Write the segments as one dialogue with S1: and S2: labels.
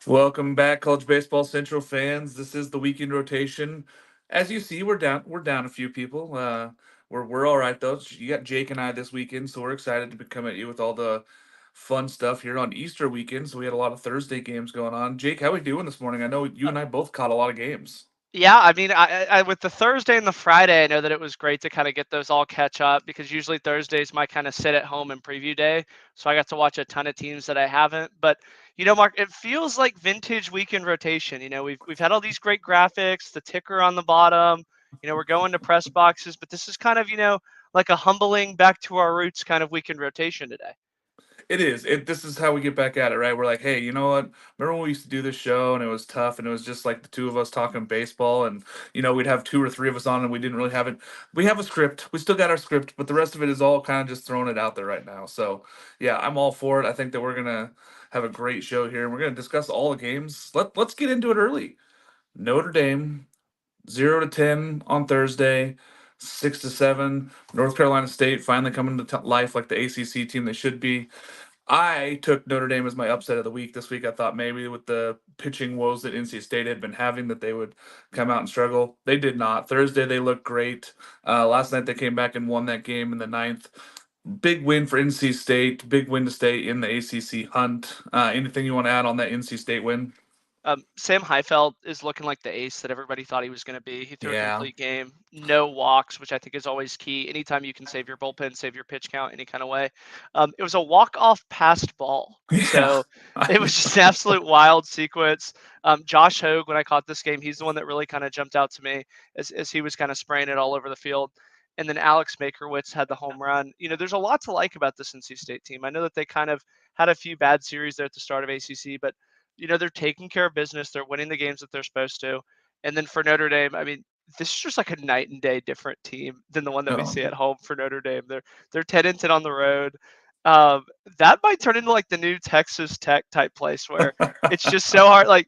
S1: Welcome back, College Baseball Central fans. This is the weekend rotation. As you see, we're down a few people. We're all right though. You got Jake and I this weekend, so we're excited to come at you with all the fun stuff here on Easter weekend. So we had a lot of Thursday games going on. Jake, how we doing this morning? I know you and I both caught a lot of games.
S2: Yeah, I mean, with the Thursday and the Friday, I know that it was great to kind of get those all catch up because usually Thursdays my kind of sit at home and preview day, so I got to watch a ton of teams that I haven't. But Mark, it feels like vintage weekend rotation. We've had all these great graphics, the ticker on the bottom. We're going to press boxes, but this is kind of like a humbling back to our roots kind of weekend rotation today.
S1: It is. This is how we get back at it, right? We're like, hey, you know what? Remember when we used to do this show and it was tough and it was just like the two of us talking baseball and we'd have two or three of us on and we didn't really have it. We have a script. We still got our script, but the rest of it is all kind of just throwing it out there right now. So yeah, I'm all for it. I think that we're gonna have a great show here and we're gonna discuss all the games. Let's get into it early. Notre Dame 0 to 10 on Thursday, 6 to 7. North Carolina State finally coming to life like the ACC team they should be. I took Notre Dame as my upset of the week this week. I thought maybe with the pitching woes that NC State had been having that they would come out and struggle. They did not. Thursday they looked great. Last night they came back and won that game in the ninth. Big win for NC State. Big win to stay in the ACC hunt. Anything you want to add on that NC State win?
S2: Sam Highfeld is looking like the ace that everybody thought he was going to be. He threw a
S1: Yeah.
S2: complete game, no walks, which I think is always key. Anytime you can save your bullpen, save your pitch count any kind of way. It was a walk-off passed ball.
S1: Yeah.
S2: So it was just an absolute wild sequence. Josh Hogue, when I caught this game, he's the one that really kind of jumped out to me as he was kind of spraying it all over the field. And then Alex Makerwitz had the home run. There's a lot to like about this NC State team. I know that they kind of had a few bad series there at the start of ACC, but they're taking care of business. They're winning the games that they're supposed to. And then for Notre Dame, I mean, this is just like a night and day different team than the one that we
S1: Oh,
S2: see at home for Notre Dame. They're 10-10 on the road. Um, that might turn into like the new Texas Tech type place where it's just so hard. Like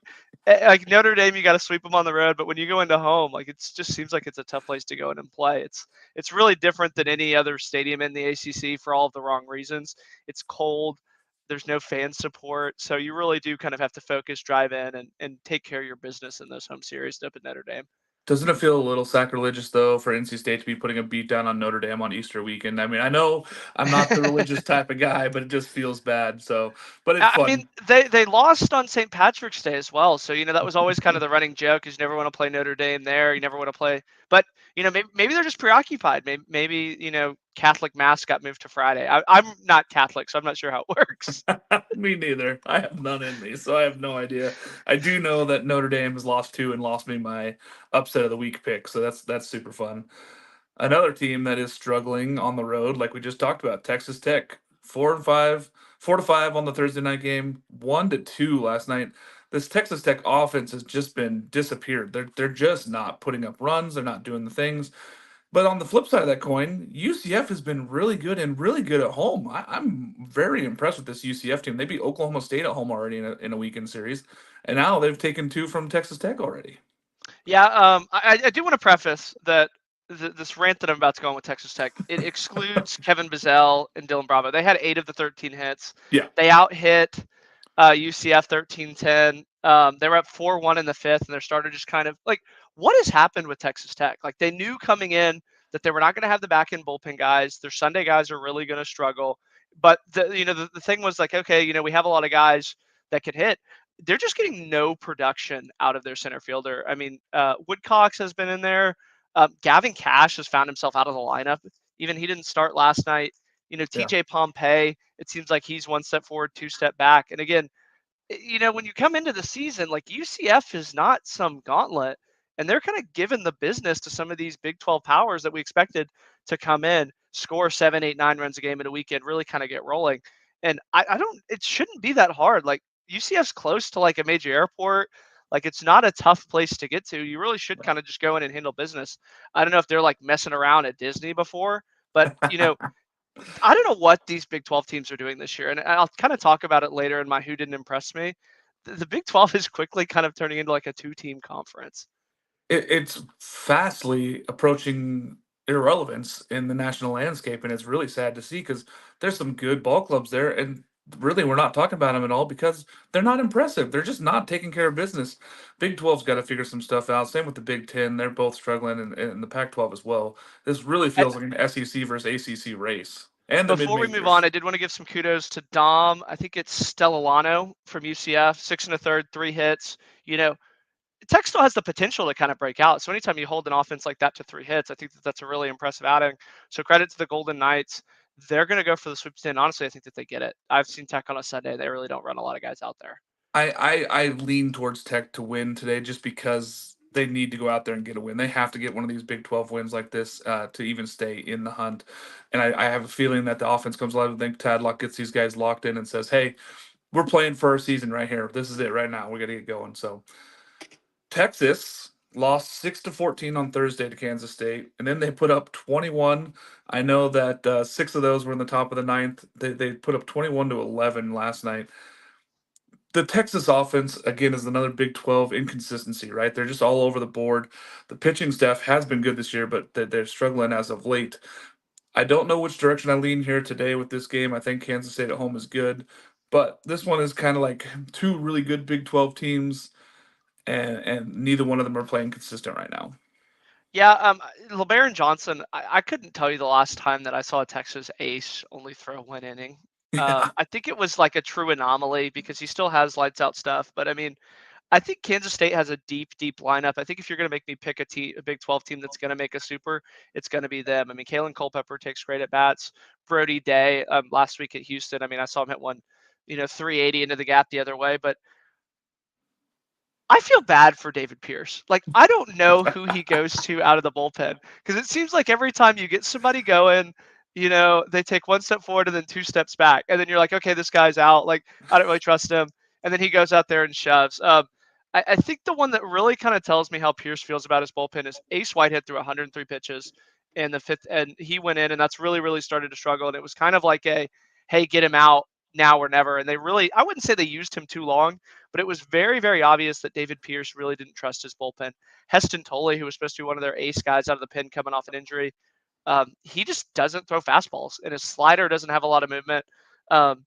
S2: Notre Dame, you got to sweep them on the road, but when you go into home, like it just seems like it's a tough place to go in and play. It's really different than any other stadium in the ACC for all of the wrong reasons. It's cold. There's no fan support, so you really do kind of have to focus, drive in, and take care of your business in those home series up at Notre Dame.
S1: doesn't it feel a little sacrilegious though for NC State to be putting a beat down on Notre Dame on Easter weekend? I mean, I know I'm not the religious type of guy, but it just feels bad. So, but it's
S2: I mean,
S1: fun.
S2: they lost on St. Patrick's Day as well, so that was always kind of the running joke is you never want to play Notre Dame there, you never want to play, but maybe they're just preoccupied. Maybe Catholic mass got moved to Friday. I'm not Catholic, so I'm not sure how it works.
S1: Me neither. I have none in me, so I have no idea. I do know that Notre Dame has lost two and lost me my upset of the week pick, so that's super fun. Another team that is struggling on the road, like we just talked about, Texas Tech, 4-5, 4-5 on the Thursday night game, 1-2 last night. This Texas Tech offense has just been disappeared. They're just not putting up runs. They're not doing the things. But on the flip side of that coin, UCF has been really good and really good at home. I'm very impressed with this UCF team. They beat Oklahoma State at home already in a weekend series, and now they've taken two from Texas Tech already.
S2: Yeah, I do want to preface that this rant that I'm about to go on with Texas Tech, it excludes Kevin Bizzell and Dylan Bravo. They had 8 of the 13 hits.
S1: Yeah,
S2: They out hit UCF 13-10. They were up 4-1 in the fifth, and their starter just kind of like, what has happened with Texas Tech? Like they knew coming in that they were not going to have the back end bullpen guys. Their Sunday guys are really going to struggle. But the thing was like, okay, we have a lot of guys that can hit. They're just getting no production out of their center fielder. I mean, Woodcox has been in there. Gavin Cash has found himself out of the lineup. Even he didn't start last night.
S1: yeah.
S2: TJ Pompey, it seems like he's one step forward, two step back. And again, when you come into the season, like UCF is not some gauntlet, and they're kind of giving the business to some of these Big 12 powers that we expected to come in, score 7, 8, 9 runs a game in a weekend, really kind of get rolling. And I don't, it shouldn't be that hard. Like UCF's close to like a major airport. Like it's not a tough place to get to. You really should kind of just go in and handle business. I don't know if they're like messing around at Disney before, but I don't know what these Big 12 teams are doing this year, and I'll kind of talk about it later in my who didn't impress me. The Big 12 is quickly kind of turning into like a two-team conference.
S1: It's fastly approaching irrelevance in the national landscape, and it's really sad to see because there's some good ball clubs there, and really we're not talking about them at all because they're not impressive. They're just not taking care of business. Big 12's got to figure some stuff out. Same with the Big 10. They're both struggling, and the Pac 12 as well. This really
S2: And
S1: feels like an SEC versus ACC race. And the mid
S2: before we move on,
S1: majors.
S2: I did want to give some kudos to Dom. I think it's Stellalano from UCF, 6 1/3, 3 hits. You know, Tech still has the potential to kind of break out. So anytime you hold an offense like that to 3 hits, I think that that's a really impressive outing. So credit to the Golden Knights. They're going to go for the sweep 10. Honestly, I think that they get it. I've seen Tech on a Sunday. They really don't run a lot of guys out there.
S1: I lean towards Tech to win today just because they need to go out there and get a win. They have to get one of these Big 12 wins like this to even stay in the hunt. And I have a feeling that the offense comes alive. I think Tadlock gets these guys locked in and says, hey, we're playing for our season right here. This is it right now. We got to get going. So Texas lost 6-14 on Thursday to Kansas State, and then they put up 21. I know that six of those were in the top of the ninth. They put up 21-11 last night. The Texas offense again is another Big 12 inconsistency, right? They're just all over the board. The pitching staff has been good this year, but they're struggling as of late. I don't know which direction I lean here today with this game. I think Kansas State at home is good, but this one is kind of like two really good Big 12 teams, and neither one of them are playing consistent right now.
S2: Yeah, LeBaron Johnson, I couldn't tell you the last time that I saw a Texas ace only throw 1 inning.
S1: Yeah,
S2: I think it was like a true anomaly because he still has lights out stuff. But I mean, I think Kansas State has a deep, deep lineup. I think if you're going to make me pick a Big 12 team that's going to make a super, it's going to be them. I mean, Kalen Culpepper takes great at bats. Brody Day last week at Houston. I mean, I saw him hit one, 380 into the gap the other way. But I feel bad for David Pierce. Like, I don't know who he goes to out of the bullpen because it seems like every time you get somebody going, they take 1 step forward and then 2 steps back. And then you're like, okay, this guy's out. Like, I don't really trust him. And then he goes out there and shoves. I think the one that really kind of tells me how Pierce feels about his bullpen is Ace Whitehead threw 103 pitches in the fifth, and he went in, and that's really, really started to struggle. And it was kind of like hey, get him out now or never. And they really, I wouldn't say they used him too long, but it was very, very obvious that David Pierce really didn't trust his bullpen. Heston Tolley, who was supposed to be one of their ace guys out of the pen coming off an injury, he just doesn't throw fastballs, and his slider doesn't have a lot of movement. Um,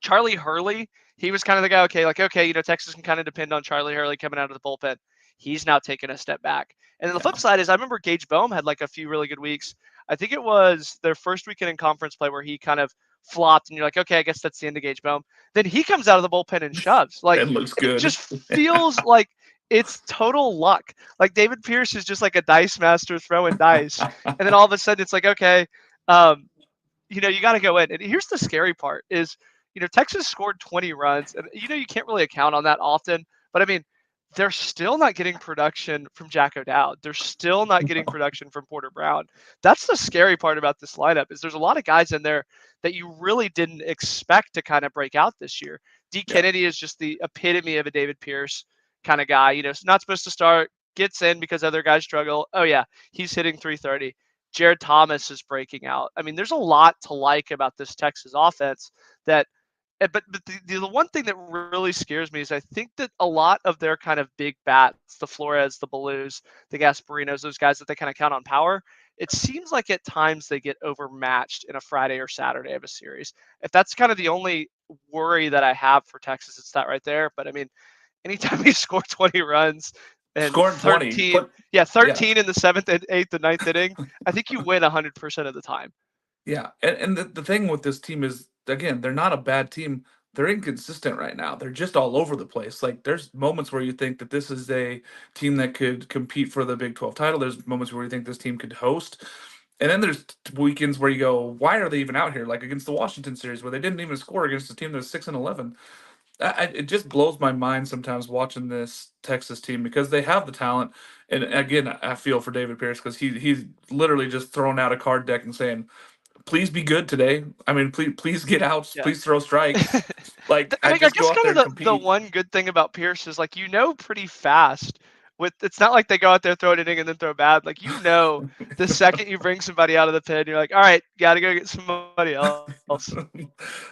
S2: Charlie Hurley, he was kind of the guy, okay, Texas can kind of depend on Charlie Hurley coming out of the bullpen. He's now taking a step back. And then the flip
S1: yeah.
S2: side is I remember Gage Boehm had like a few really good weeks. I think it was their first weekend in conference play where he kind of flopped, and you're like, okay, I guess that's the end of Gage Boehm. Then he comes out of the bullpen and shoves. Like,
S1: It looks
S2: it
S1: good.
S2: just feels like it's total luck. Like David Pierce is just like a dice master throwing dice. And then all of a sudden it's like, okay, um, you got to go in. And here's the scary part is, Texas scored 20 runs, and you can't really account on that often. But I mean, they're still not getting production from Jack O'Dowd. They're still not getting production from Porter Brown. That's the scary part about this lineup is there's a lot of guys in there that you really didn't expect to kind of break out this year. D.
S1: Yeah.
S2: Kennedy is just the epitome of a David Pierce kind of guy. Not supposed to start, gets in because other guys struggle. Oh yeah, he's hitting 330. Jared Thomas is breaking out. I mean, there's a lot to like about this Texas offense that but the one thing that really scares me is I think that a lot of their kind of big bats, the Flores, the Ballus, the Gasparinos, those guys that they kind of count on power, it seems like at times they get overmatched in a Friday or Saturday of a series. If that's kind of the only worry that I have for Texas, it's that right there. But I mean, anytime you score 20 runs and
S1: Scoring 20.
S2: 13,
S1: Put
S2: yeah,
S1: yeah.
S2: 13 in the seventh and eighth and ninth inning, I think you win 100% of the time.
S1: Yeah, and the thing with this team is, again, they're not a bad team. They're inconsistent right now. They're just all over the place. Like there's moments where you think that this is a team that could compete for the Big 12 title. There's moments where you think this team could host. And then there's weekends where you go, why are they even out here? Like against the Washington series where they didn't even score against a team that's 6-11. It just blows my mind sometimes watching this Texas team because they have the talent. And again, I feel for David Pierce because he's literally just throwing out a card deck and saying, please be good today. I mean, please get outs,
S2: Yeah.
S1: please throw strikes. Like
S2: I
S1: I
S2: mean, I
S1: just go
S2: guess
S1: out
S2: kind
S1: there
S2: of
S1: and
S2: the
S1: compete.
S2: one good thing about Pierce is like pretty fast. With it's not like they go out there throw an inning and then throw bad. Like the second you bring somebody out of the pin, you're like, all right, got to go get somebody else.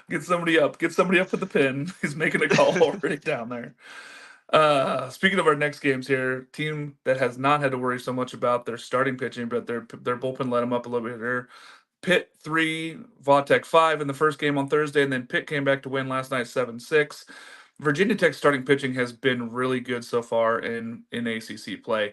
S1: Get somebody up at the pin. He's making a call already down there. Speaking of our next games here, team that has not had to worry so much about their starting pitching, but their bullpen let them up a little bit here. Pitt 3, Vautech 5 in the first game on Thursday, and then Pitt came back to win last night 7-6. Virginia Tech starting pitching has been really good so far in ACC play.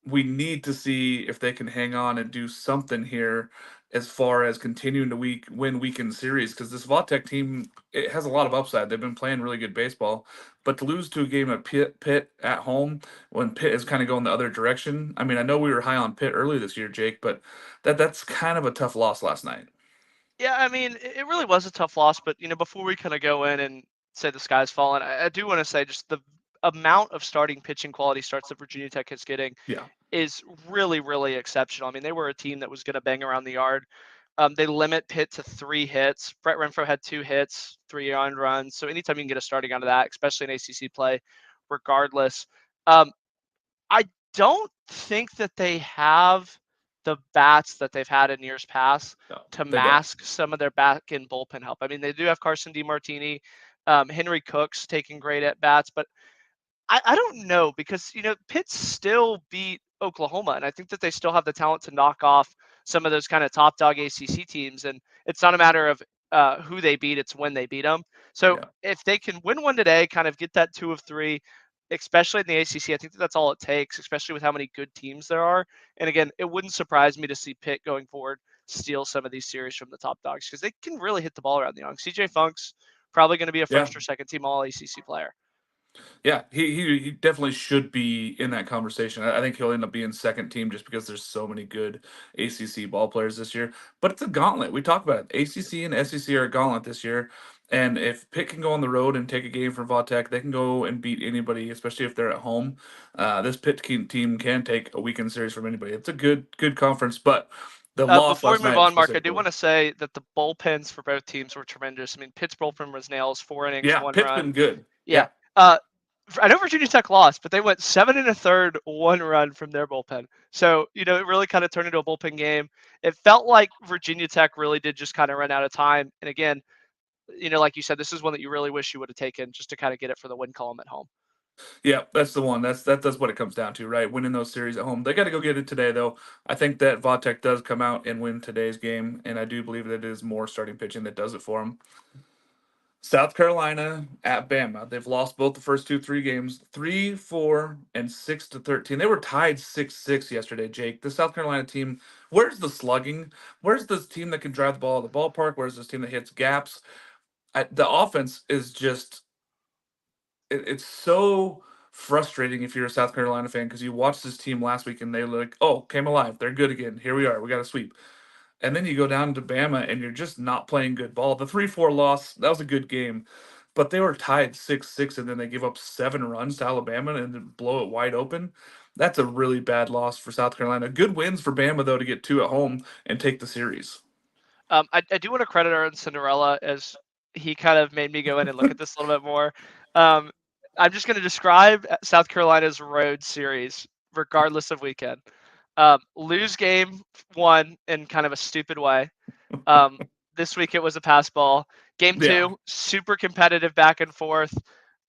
S1: We need to see if they can hang on and do something here as far as continuing to win weekend series, because this Vautech team, it has a lot of upside. They've been playing really good baseball, but to lose to a game at Pitt at home when Pitt is kind of going the other direction. I mean, I know we were high on Pitt early this year, Jake, but that's kind of a tough loss last night.
S2: Yeah, I mean, it really was a tough loss, but before we kind of go in and say the sky's fallen, I do want to say just the amount of starting pitching quality starts that Virginia Tech is getting
S1: Yeah,
S2: is really, really exceptional. I mean, they were a team that was going to bang around the yard. They limit Pitt to 3 hits. Brett Renfro had 2 hits, 3 earned runs. So anytime you can get a starting out of that, especially in ACC play, regardless. Um, I don't think that they have the bats that they've had in years past
S1: no,
S2: to
S1: they don't.
S2: mask some of their back end bullpen help. I mean, they do have Carson DeMartini, Henry Cooks taking great at bats, but I don't know because Pitt still beat Oklahoma, and I think that they still have the talent to knock off some of those kind of top dog ACC teams. And it's not a matter of who they beat; it's when they beat them. So
S1: Yeah.
S2: if they can win one today, kind of get that 2 of 3, especially in the ACC, I think that that's all it takes, especially with how many good teams there are. And again, it wouldn't surprise me to see Pitt going forward steal some of these series from the top dogs because they can really hit the ball around the young. CJ Funk's probably going to be a
S1: Yeah.
S2: first or second team All ACC player.
S1: Yeah, he definitely should be in that conversation. I think he'll end up being second team just because there's so many good ACC ball players this year. But it's a gauntlet. We talk about it. ACC and SEC are a gauntlet this year. And if Pitt can go on the road and take a game from Vautech, they can go and beat anybody, especially if they're at home. This team can take a weekend series from anybody. It's a good conference, but the loss
S2: Before we
S1: last
S2: move
S1: night
S2: on, Mark, I do
S1: specifically.
S2: want to say that the bullpens for both teams were tremendous. I mean, Pitt's bullpen was nails, 4 innings,
S1: Yeah,
S2: one
S1: Pitt's
S2: run.
S1: been good.
S2: Yeah.
S1: Yeah.
S2: Uh, I know Virginia Tech lost, but they went 7 1/3, 1 run from their bullpen. So, it really kind of turned into a bullpen game. It felt like Virginia Tech really did just kind of run out of time. And again, like you said, this is one that you really wish you would have taken just to kind of get it for the win column at home.
S1: Yeah, that's the one. That's what it comes down to, right? Winning those series at home. They got to go get it today, though. I think that Vautech does come out and win today's game, and I do believe that it is more starting pitching that does it for them. South Carolina at Bama. They've lost both the first 3 games, 3-4 and 6-13. They were tied 6-6 yesterday, Jake. The South Carolina team. Where's the slugging? Where's this team that can drive the ball at the ballpark? Where's this team that hits gaps? The offense is just it's so frustrating if you're a South Carolina fan because you watched this team last week and they like, oh, came alive. They're good again. Here we are. We got a sweep. And then you go down to Bama and you're just not playing good ball. The 3-4 loss, that was a good game. But they were tied 6-6 and then they give up 7 runs to Alabama and then blow it wide open. That's a really bad loss for South Carolina. Good wins for Bama, though, to get 2 at home and take the series.
S2: I do want to credit Aaron Cinderella as he kind of made me go in and look at this a little bit more. Um, I'm just going to describe South Carolina's road series, regardless of weekend. Lose game one in kind of a stupid way. Um, this week it was a pass ball. Game
S1: Yeah.
S2: two, super competitive back and forth.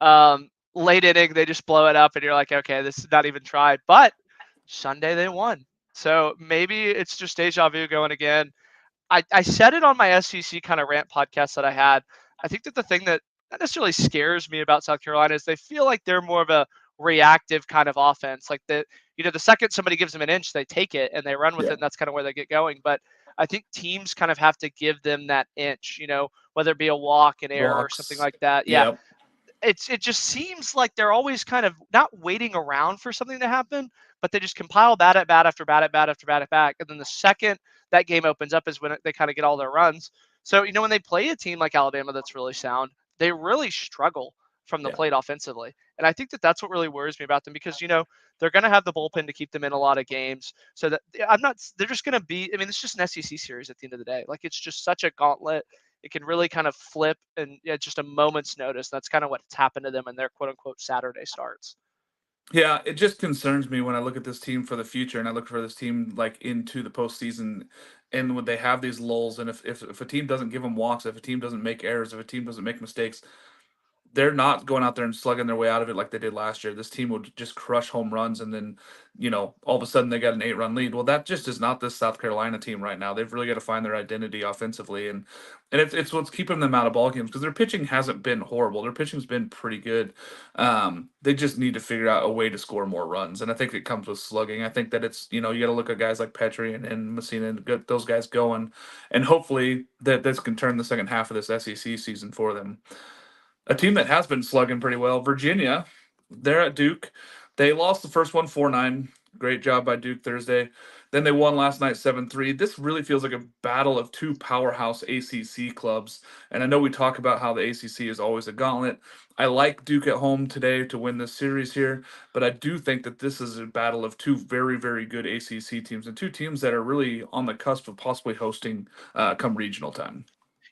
S2: Late inning, they just blow it up, and you're like, okay, this is not even tried. But Sunday they won. So maybe it's just deja vu going again. I said it on my SEC kind of rant podcast that I had. I think that the thing that not necessarily scares me about South Carolina is they feel like they're more of a reactive kind of offense. Like the second somebody gives them an inch, they take it and they run with it,
S1: Yeah.
S2: and that's kind of where they get going. But I think teams kind of have to give them that inch, whether it be a walk, an error, or something
S1: Walks.
S2: like that. Yeah,
S1: Yep.
S2: it just seems like they're always kind of not waiting around for something to happen, but they just compile bat at bat after bat at bat after bat at bat, and then the second that game opens up is when they kind of get all their runs. So when they play a team like Alabama that's really sound, they really struggle from the
S1: Yeah.
S2: plate offensively, and I think that that's what really worries me about them because they're going to have the bullpen to keep them in a lot of games. So that I'm not, they're just going to be. I mean, it's just an SEC series at the end of the day. Like it's just such a gauntlet. It can really kind of flip and just a moment's notice. That's kind of what's happened to them in their quote unquote Saturday starts.
S1: Yeah, it just concerns me when I look at this team for the future and I look for this team like into the postseason and when they have these lulls and if a team doesn't give them walks, if a team doesn't make errors, if a team doesn't make mistakes, they're not going out there and slugging their way out of it like they did last year. This team would just crush home runs, and then, all of a sudden they got an 8-run lead. Well, that just is not this South Carolina team right now. They've really got to find their identity offensively, and it's what's keeping them out of ball games because their pitching hasn't been horrible. Their pitching's been pretty good. They just need to figure out a way to score more runs, and I think it comes with slugging. I think that it's, you got to look at guys like Petrie and Messina and get those guys going, and hopefully that this can turn the second half of this SEC season for them. A team that has been slugging pretty well, Virginia. They're at Duke. They lost the first one 4-9. Great job by Duke Thursday. Then they won last night 7-3. This really feels like a battle of two powerhouse ACC clubs. And I know we talk about how the ACC is always a gauntlet. I like Duke at home today to win this series here, but I do think that this is a battle of two very, very good ACC teams and two teams that are really on the cusp of possibly hosting come regional time.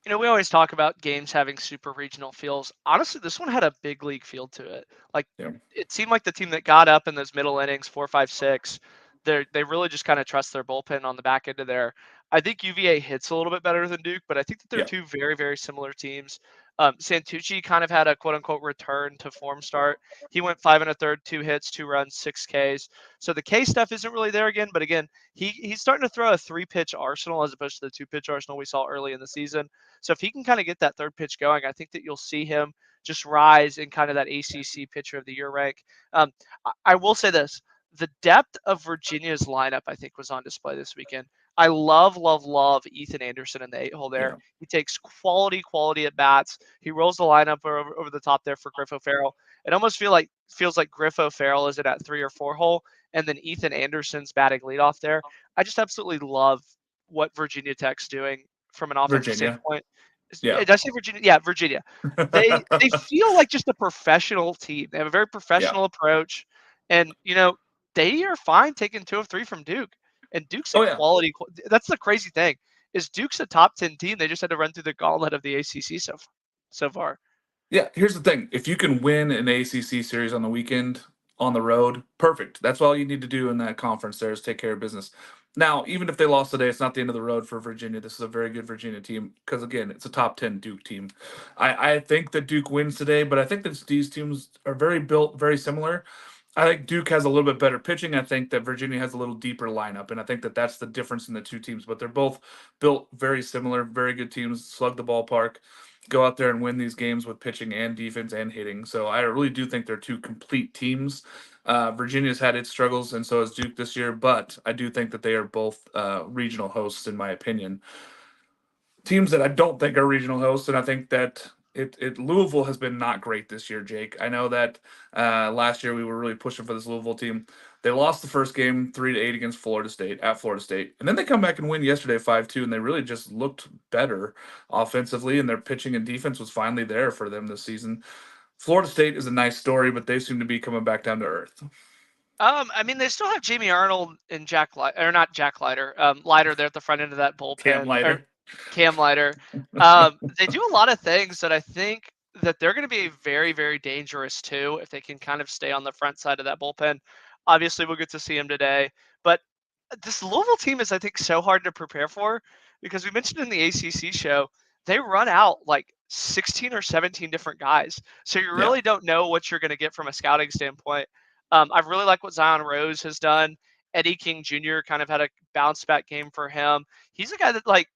S2: We always talk about games having super regional feels. Honestly, this one had a big league feel to it. Like
S1: Yeah.
S2: it seemed like the team that got up in those middle innings, 4, 5, 6, they really just kind of trust their bullpen on the back end of there. I think UVA hits a little bit better than Duke, but I think that they're
S1: Yeah.
S2: two very, very similar teams. Santucci kind of had a quote unquote return to form start. He went 5 1/3, 2 hits, 2 runs, 6 Ks. So the K stuff isn't really there again, but again, he's starting to throw a 3-pitch arsenal as opposed to the 2-pitch arsenal we saw early in the season. So if he can kind of get that third pitch going, I think that you'll see him just rise in kind of that ACC pitcher of the year rank. I will say this: the depth of Virginia's lineup, I think, was on display this weekend. I love, love, love Ethan Anderson in the 8 hole there.
S1: Yeah.
S2: He takes quality at bats. He rolls the lineup over the top there for Griff O'Farrell. It almost feels like Griff O'Farrell is at that 3 or 4 hole, and then Ethan Anderson's batting leadoff there. I just absolutely love what Virginia Tech's doing from an offensive
S1: Virginia.
S2: standpoint.
S1: Yeah.
S2: Did I say Virginia? Yeah, Virginia. They feel like just a professional team. They have a very
S1: Yeah.
S2: professional approach, and they are fine taking 2 of 3 from Duke. And Duke's a
S1: Oh, yeah.
S2: quality. That's the crazy thing is Duke's a top 10 team. They just had to run through the gauntlet of the ACC so far.
S1: Yeah, here's the thing. If you can win an ACC series on the weekend on the road, perfect. That's all you need to do in that conference there is take care of business. Now, even if they lost today, it's not the end of the road for Virginia. This is a very good Virginia team because, again, it's a top 10 Duke team. I think that Duke wins today, but I think that these teams are very built, very similar. I think Duke has a little bit better pitching. I think that Virginia has a little deeper lineup, and I think that that's the difference in the two teams. But they're both built very similar, very good teams. Slug the ballpark, go out there and win these games with pitching and defense and hitting. So I really do think they're two complete teams. Virginia's had its struggles, and so has Duke this year. But I do think that they are both regional hosts, in my opinion. Teams that I don't think are regional hosts, and I think that it Louisville has been not great this year, Jake. I know that last year we were really pushing for this Louisville team. They lost the first game 3-8 against Florida State at Florida State, and then they come back and win yesterday 5-2, and they really just looked better offensively, and their pitching and defense was finally there for them this season. Florida State is a nice story, but they seem to be coming back down to earth.
S2: I mean, they still have Jamie Arnold and Jack Leiter, or not Jack Leiter, Leiter there at the front end of that
S1: Cam
S2: bullpen, or
S1: Leiter.
S2: Cam Leiter. They do a lot of things that I think that they're going to be very, very dangerous too if they can kind of stay on the front side of that bullpen. Obviously, we'll get to see him today, but this Louisville team is, I think, so hard to prepare for because we mentioned in the ACC show they run out like 16 or 17 different guys, so you
S1: Yeah.
S2: really don't know what you're going to get from a scouting standpoint. I really like what Zion Rose has done. Eddie King Jr. kind of had a bounce back game for him. He's a guy that like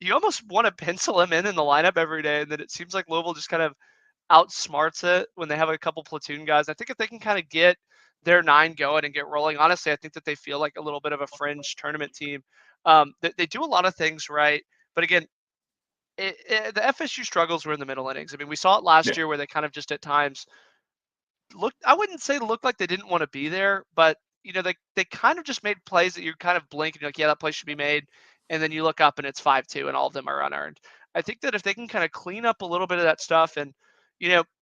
S2: you almost want to pencil him in the lineup every day, and then it seems like Louisville just kind of outsmarts it when they have a couple platoon guys. I think if they can kind of get their 9 going and get rolling, honestly, I think that they feel like a little bit of a fringe tournament team. They do a lot of things right, but again, the FSU struggles were in the middle innings. I mean, we saw it last
S1: Yeah.
S2: year where they kind of just at times I wouldn't say looked like they didn't want to be there, but they kind of just made plays that you kind of blink and you're like, yeah, that play should be made. And then you look up and it's 5-2 and all of them are unearned. I think that if they can kind of clean up a little bit of that stuff and,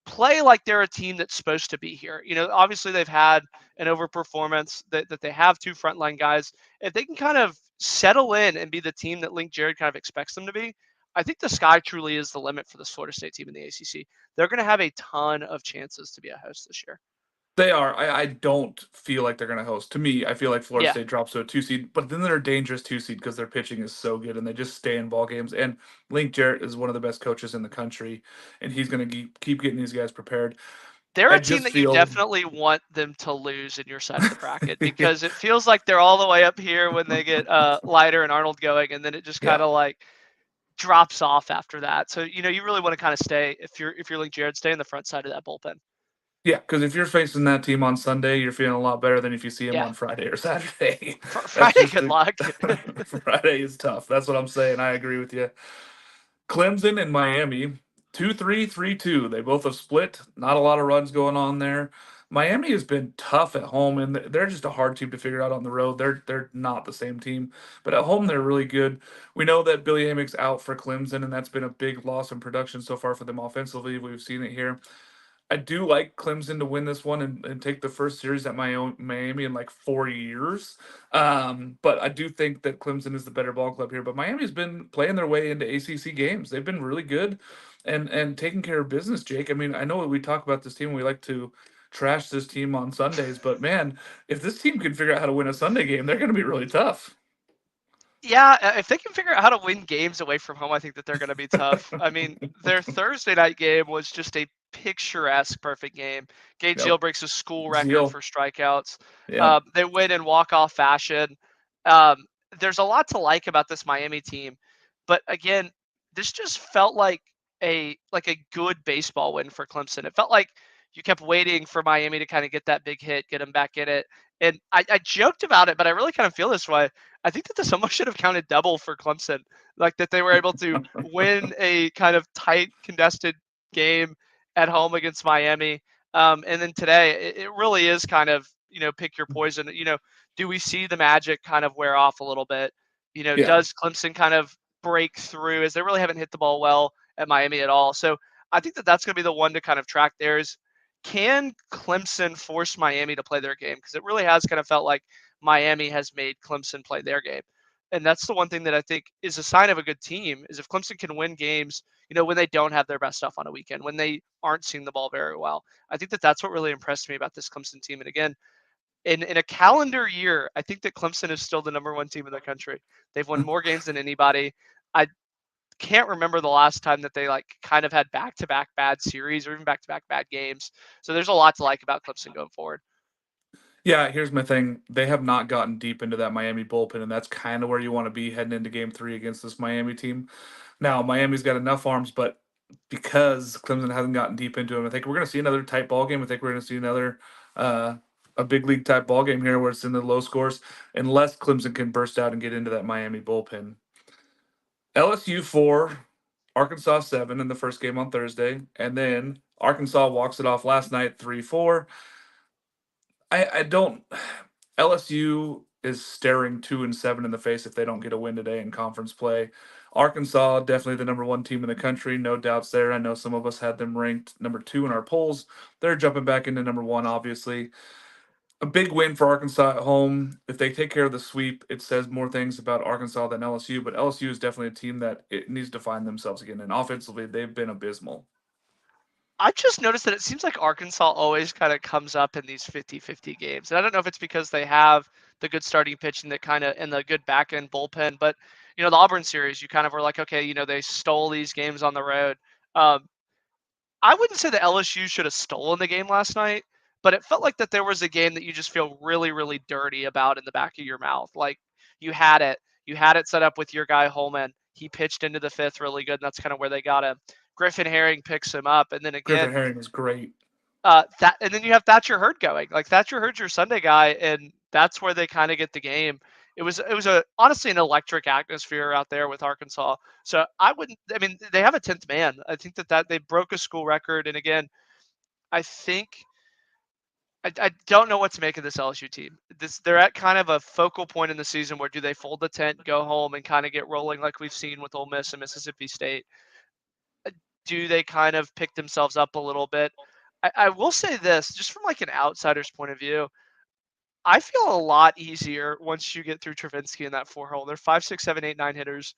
S2: play like they're a team that's supposed to be here. Obviously they've had an overperformance that they have 2 frontline guys. If they can kind of settle in and be the team that Link Jared kind of expects them to be, I think the sky truly is the limit for this Florida State team in the ACC. They're going to have a ton of chances to be a host this year.
S1: They are. I don't feel like they're going to host. To me, I feel like Florida
S2: Yeah.
S1: State drops to a 2 seed, but then they're a dangerous 2 seed because their pitching is so good and they just stay in ball games. And Link Jarrett is one of the best coaches in the country, and he's going to keep getting these guys prepared.
S2: They're
S1: I
S2: a team
S1: just
S2: that you
S1: feel,
S2: definitely want them to lose in your side of the bracket
S1: yeah,
S2: because it feels like they're all the way up here when they get Leiter and Arnold going, and then it just kind
S1: yeah,
S2: of like drops off after that. So you really want to kind of stay if you're like Jared, stay in the front side of that bullpen.
S1: yeah. Because if you're facing that team on Sunday, you're feeling a lot better than if you see them
S2: Yeah,
S1: on Friday or Saturday. That's
S2: Friday,
S1: just
S2: good
S1: the
S2: luck.
S1: Friday is tough. That's what I'm saying. I agree with you. Clemson and Miami, 2-3, 3-2. They both have split. Not a lot of runs going on there. Miami has been tough at home, and they're just a hard team to figure out on the road. They're not the same team, but at home they're really good. We know that Billy Amick's out for Clemson, and that's been a big loss in production so far for them offensively. We've seen it here. I do like Clemson to win this one and take the first series at my own Miami in like 4 years. But I do think that Clemson is the better ball club here. But Miami's been playing their way into ACC games. They've been really good and taking care of business, Jake. I mean, I know we talk about this team. We like to trash this team on Sundays, but man, if this team can figure out how to win a Sunday game, they're going to be really tough.
S2: Yeah, if they can figure out how to win games away from home, I think that they're going to be tough. I mean, their Thursday night game was just a picturesque, perfect game. Gage
S1: Yep.
S2: Zeal breaks a school record
S1: Zeal.
S2: for strikeouts.
S1: Yep.
S2: They win in walk-off fashion. Um, there's a lot to like about this Miami team, but again, this just felt like a good baseball win for Clemson. It felt like you kept waiting for Miami to kind of get that big hit, get them back in it. And I joked about it, but I really kind of feel this way. I think that this almost should have counted double for Clemson, like that they were able to win a kind of tight, contested game at home against Miami. And then today, it really is kind of pick your poison. Do we see the magic kind of wear off a little bit?
S1: Yeah.
S2: Does Clemson kind of break through as they really haven't hit the ball well at Miami at all? So I think that that's going to be the one to kind of track there is can Clemson force Miami to play their game? Because it really has kind of felt like Miami has made Clemson play their game. And that's the one thing that I think is a sign of a good team is if Clemson can win games, when they don't have their best stuff on a weekend, when they aren't seeing the ball very well. I think that that's what really impressed me about this Clemson team. And again, in a calendar year, I think that Clemson is still the number one team in the country. They've won more games than anybody. I can't remember the last time that they like kind of had back-to-back bad series or even back-to-back bad games. So there's a lot to like about Clemson going forward.
S1: Yeah, here's my thing. They have not gotten deep into that Miami bullpen, and that's kind of where you want to be heading into game three against this Miami team. Now, Miami's got enough arms, but because Clemson hasn't gotten deep into them, I think we're going to see another tight ball game. I think we're going to see another uh, a big league type ball game here where it's in the low scores, unless Clemson can burst out and get into that Miami bullpen. LSU 4, Arkansas 7 in the first game on Thursday, and then Arkansas walks it off last night 3-4. I don't. LSU is staring 2-7 in the face if they don't get a win today in conference play. Arkansas, definitely the number one team in the country, no doubts there. I know some of us had them ranked number two in our polls. They're jumping back into number one, obviously. A big win for Arkansas at home. If they take care of the sweep, it says more things about Arkansas than LSU, but LSU is definitely a team that it needs to find themselves again. And offensively, they've been abysmal.
S2: I've just noticed that it seems like Arkansas always kind of comes up in these 50-50 games. And I don't know if it's because they have the good starting pitching that kind of and the good back end bullpen, but the Auburn series, you kind of were like, okay, they stole these games on the road. Um, I wouldn't say that LSU should have stolen the game last night, but it felt like that there was a game that you just feel really, really dirty about in the back of your mouth. Like you had it. You had it set up with your guy Holman. He pitched into the fifth really good, and that's kind of where they got him. Griffin Herring picks him up, and then
S1: Griffin
S2: again,
S1: Herring is great.
S2: and then you have Thatcher Hurd going. Like Thatcher Hurd's your Sunday guy, and that's where they kind of get the game. It was a honestly an electric atmosphere out there with Arkansas. So I wouldn't. I mean, they have a 10th man. I think that they broke a school record, and again, I think I don't know what to make of this LSU team. They're at kind of a focal point in the season where do they fold the tent, go home, and kind of get rolling like we've seen with Ole Miss and Mississippi State? Do they kind of pick themselves up a little bit? I will say this, just from like an outsider's point of view, I feel a lot easier once you get through Travinsky in that four hole. Their 5, 6, 7, 8, 9 hitters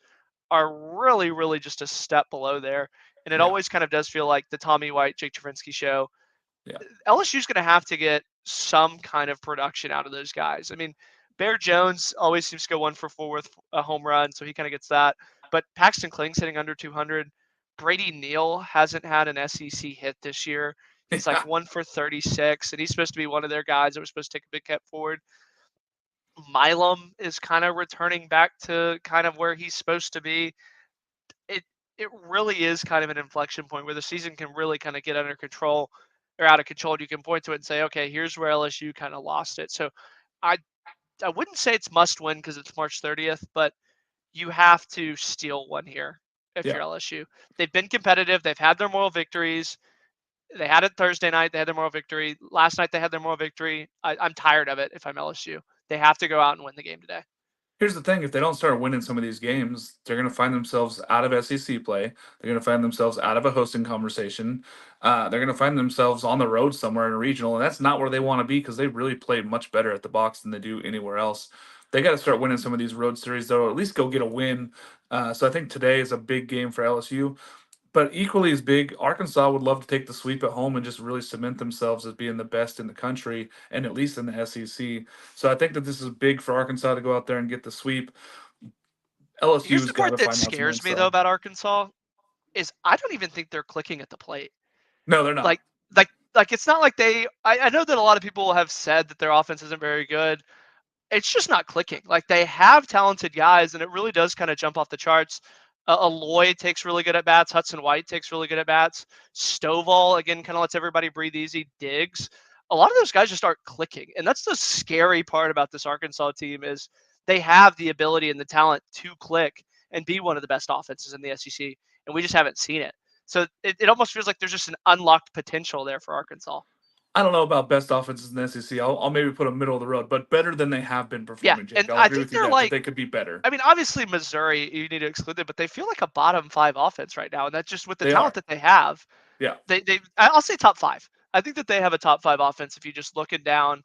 S2: are really, really just a step below there. And it
S1: Yeah.
S2: always kind of does feel like the Tommy White, Jake Travinsky show.
S1: Yeah.
S2: LSU's going to have to get some kind of production out of those guys. I mean, Bear Jones always seems to go 1 for 4 with a home run, so he kind of gets that. But Paxton Kling's hitting under 200. Brady Neal hasn't had an SEC hit this year. He's like
S1: Yeah.
S2: 1 for 36, and he's supposed to be one of their guys that was supposed to take a big step forward. Milam is kind of returning back to kind of where he's supposed to be. It really is kind of an inflection point where the season can really kind of get under control or out of control. You can point to it and say, okay, here's where LSU kind of lost it. So I I wouldn't say it's must win because it's March 30th, but you have to steal one here if
S1: Yeah.
S2: you're LSU. They've been competitive. They've had their moral victories. They had it Thursday night. They had their moral victory. Last night they had their moral victory. I'm tired of it if I'm LSU. They have to go out and win the game today.
S1: Here's the thing, if they don't start winning some of these games, they're going to find themselves out of SEC play. They're going to find themselves out of a hosting conversation. They're going to find themselves on the road somewhere in a regional, and that's not where they want to be because they really play much better at the box than they do anywhere else. They got to start winning some of these road series, though, at least go get a win. So I think today is a big game for LSU. But equally as big, Arkansas would love to take the sweep at home and just really cement themselves as being the best in the country and at least in the SEC. So I think that this is big for Arkansas to go out there and get the sweep.
S2: Here's
S1: LSU's
S2: the
S1: got
S2: part
S1: to
S2: that
S1: find out some
S2: scares
S1: wins,
S2: me though
S1: though.
S2: about Arkansas is I don't even think they're clicking at the plate.
S1: No, they're not.
S2: Like like it's not like they I know that a lot of people have said that their offense isn't very good. It's just not clicking. Like they have talented guys, and it really does kind of jump off the charts. Aloy takes really good at bats. Hudson White takes really good at bats. Stovall again kind of lets everybody breathe easy. Diggs. A lot of those guys just aren't clicking, and that's the scary part about this Arkansas team is they have the ability and the talent to click and be one of the best offenses in the SEC, and we just haven't seen it. So it almost feels like there's just an unlocked potential there for Arkansas.
S1: I don't know about best offenses in the SEC. I'll maybe put them middle of the road, but better than they have been
S2: Yeah,
S1: performing, Jake.
S2: and
S1: I'll
S2: I
S1: agree
S2: think
S1: with you
S2: they're
S1: that
S2: like
S1: they could be better.
S2: I mean, obviously Missouri, you need to exclude them, but they feel like a bottom five offense right now, and that's just with the
S1: They
S2: talent
S1: are.
S2: that they have.
S1: Yeah.
S2: I'll say top five. I think that they have a top five offense if you just looking down.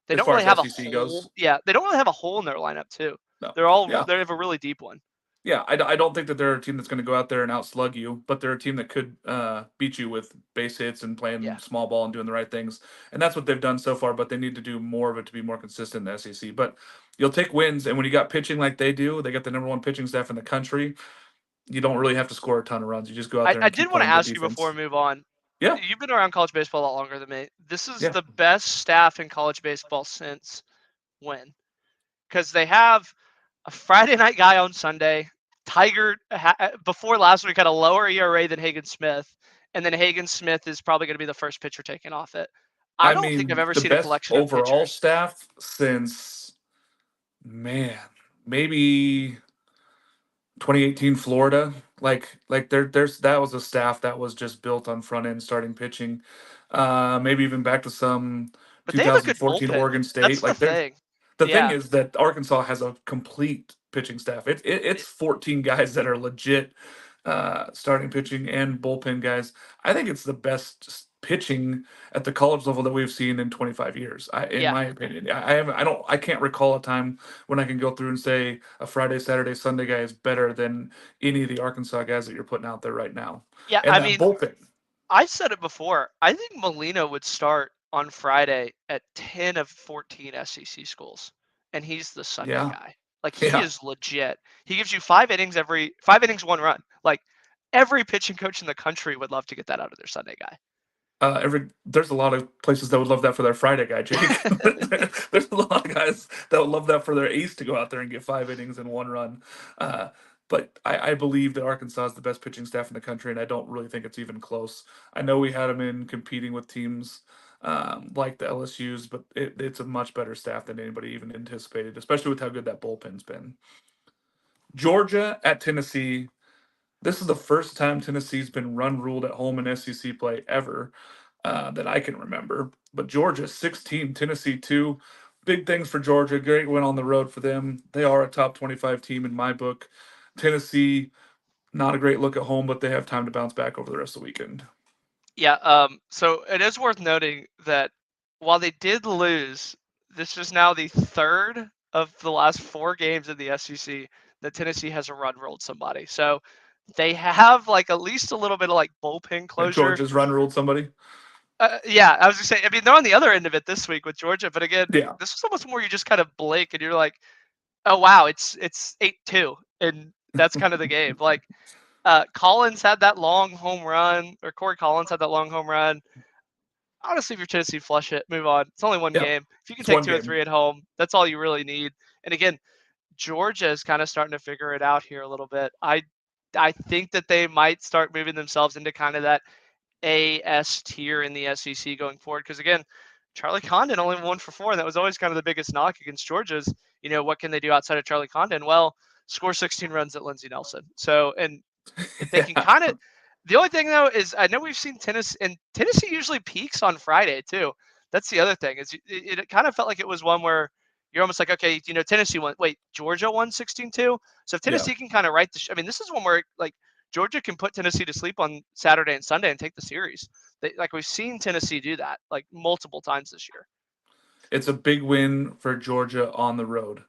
S2: They
S1: As
S2: don't
S1: far
S2: really
S1: as
S2: have a
S1: SEC goes,
S2: hole. Yeah, they don't really have a hole in their lineup too.
S1: no. Yeah.
S2: They have a really deep one.
S1: Yeah, I don't think that they're a team that's going to go out there and outslug you, but they're a team that could beat you with base hits and playing
S2: Yeah,
S1: small ball and doing the right things. And that's what they've done so far, but they need to do more of it to be more consistent in the SEC. But you'll take wins, and when you got pitching like they do, they got the number one pitching staff in the country. You don't really have to score a ton of runs. You just go out there
S2: I
S1: and
S2: did
S1: keep
S2: want to
S1: playing good
S2: ask you before
S1: defense.
S2: we move on.
S1: Yeah,
S2: You've been around college baseball a lot longer than me. This is
S1: yeah.
S2: the best staff in college baseball since when? Because they have a Friday night guy on Sunday. Tiger before last week had a lower ERA than Hagen Smith, and then Hagen Smith is probably going to be the first pitcher taken off it. I
S1: I
S2: don't think I've
S1: mean,
S2: ever
S1: the
S2: seen a
S1: best
S2: collection of
S1: overall
S2: pitchers.
S1: staff since, man, maybe 2018 Florida. Like there's that was a staff that was just built on front end starting pitching. Maybe even back to some
S2: But they have a good
S1: 2014
S2: bullpen.
S1: Oregon
S2: That's
S1: State.
S2: the
S1: Like there's
S2: thing.
S1: the thing
S2: Yeah,
S1: is that Arkansas has a complete pitching staff. It's
S2: it-
S1: 14 guys that are legit starting pitching and bullpen guys. I think it's the best pitching at the college level that we've seen in 25 years. In
S2: yeah,
S1: my opinion, I can't recall a time when I can go through and say a Friday, Saturday, Sunday guy is better than any of the Arkansas guys that you're putting out there right now.
S2: yeah.
S1: And
S2: I
S1: that
S2: mean,
S1: bullpen,
S2: I've said it before. I think Molina would start on Friday at 10 of 14 SEC schools, and he's the Sunday
S1: yeah,
S2: guy. Like he
S1: yeah.
S2: is legit. He gives you 5 innings 5 innings, 1 run. Like every pitching coach in the country would love to get that out of their Sunday guy.
S1: There's a lot of places that would love that for their Friday guy, Jake. There's a lot of guys that would love that for their ace to go out there and get 5 innings and 1 run. But I believe that Arkansas is the best pitching staff in the country, and I don't really think it's even close. I know we had them in competing with teams like the LSU's, but it's a much better staff than anybody even anticipated, especially with how good that bullpen's been. Georgia at Tennessee. This is the first time Tennessee's been run ruled at home in SEC play ever that I can remember. But Georgia 16, Tennessee 2. Big things for Georgia. Great win on the road for them. They are a top 25 team in my book. Tennessee, not a great look at home, but they have time to bounce back over the rest of the weekend.
S2: Yeah. So it is worth noting that while they did lose, this is now the third of the last 4 games in the SEC that Tennessee has a run rolled somebody. So they have like at least a little bit of like bullpen
S1: Like
S2: closure.
S1: Georgia's run ruled somebody.
S2: Yeah, I was gonna say. I mean, they're on the other end of it this week with Georgia, but again,
S1: Yeah.
S2: this is almost more you just kind of blink and you're like, oh wow, it's 8-2, and that's kind of the game. Like Collins had that long home run, or Corey Collins had that long home run. Honestly, if you're Tennessee, flush it, move on. It's only one
S1: Yeah.
S2: game. If you can
S1: It's
S2: take
S1: one
S2: 2 or
S1: game.
S2: 3 at home, that's all you really need. And again, Georgia is kind of starting to figure it out here a little bit. I think that they might start moving themselves into kind of that AS tier in the SEC going forward. Because again, Charlie Condon only won for 4, and that was always kind of the biggest knock against Georgia's. What can they do outside of Charlie Condon? Well, score 16 runs at Lindsey Nelson. So, and if they can kind of, the only thing though is I know we've seen Tennessee, and Tennessee usually peaks on Friday too. That's the other thing is it kind of felt like it was one where you're almost like, okay, Tennessee won. Wait, Georgia won 16-2. So if
S1: Yeah.
S2: Tennessee can kind of I mean, this is one where like Georgia can put Tennessee to sleep on Saturday and Sunday and take the series. Like we've seen Tennessee do that like multiple times this year.
S1: It's a big win for Georgia on the road.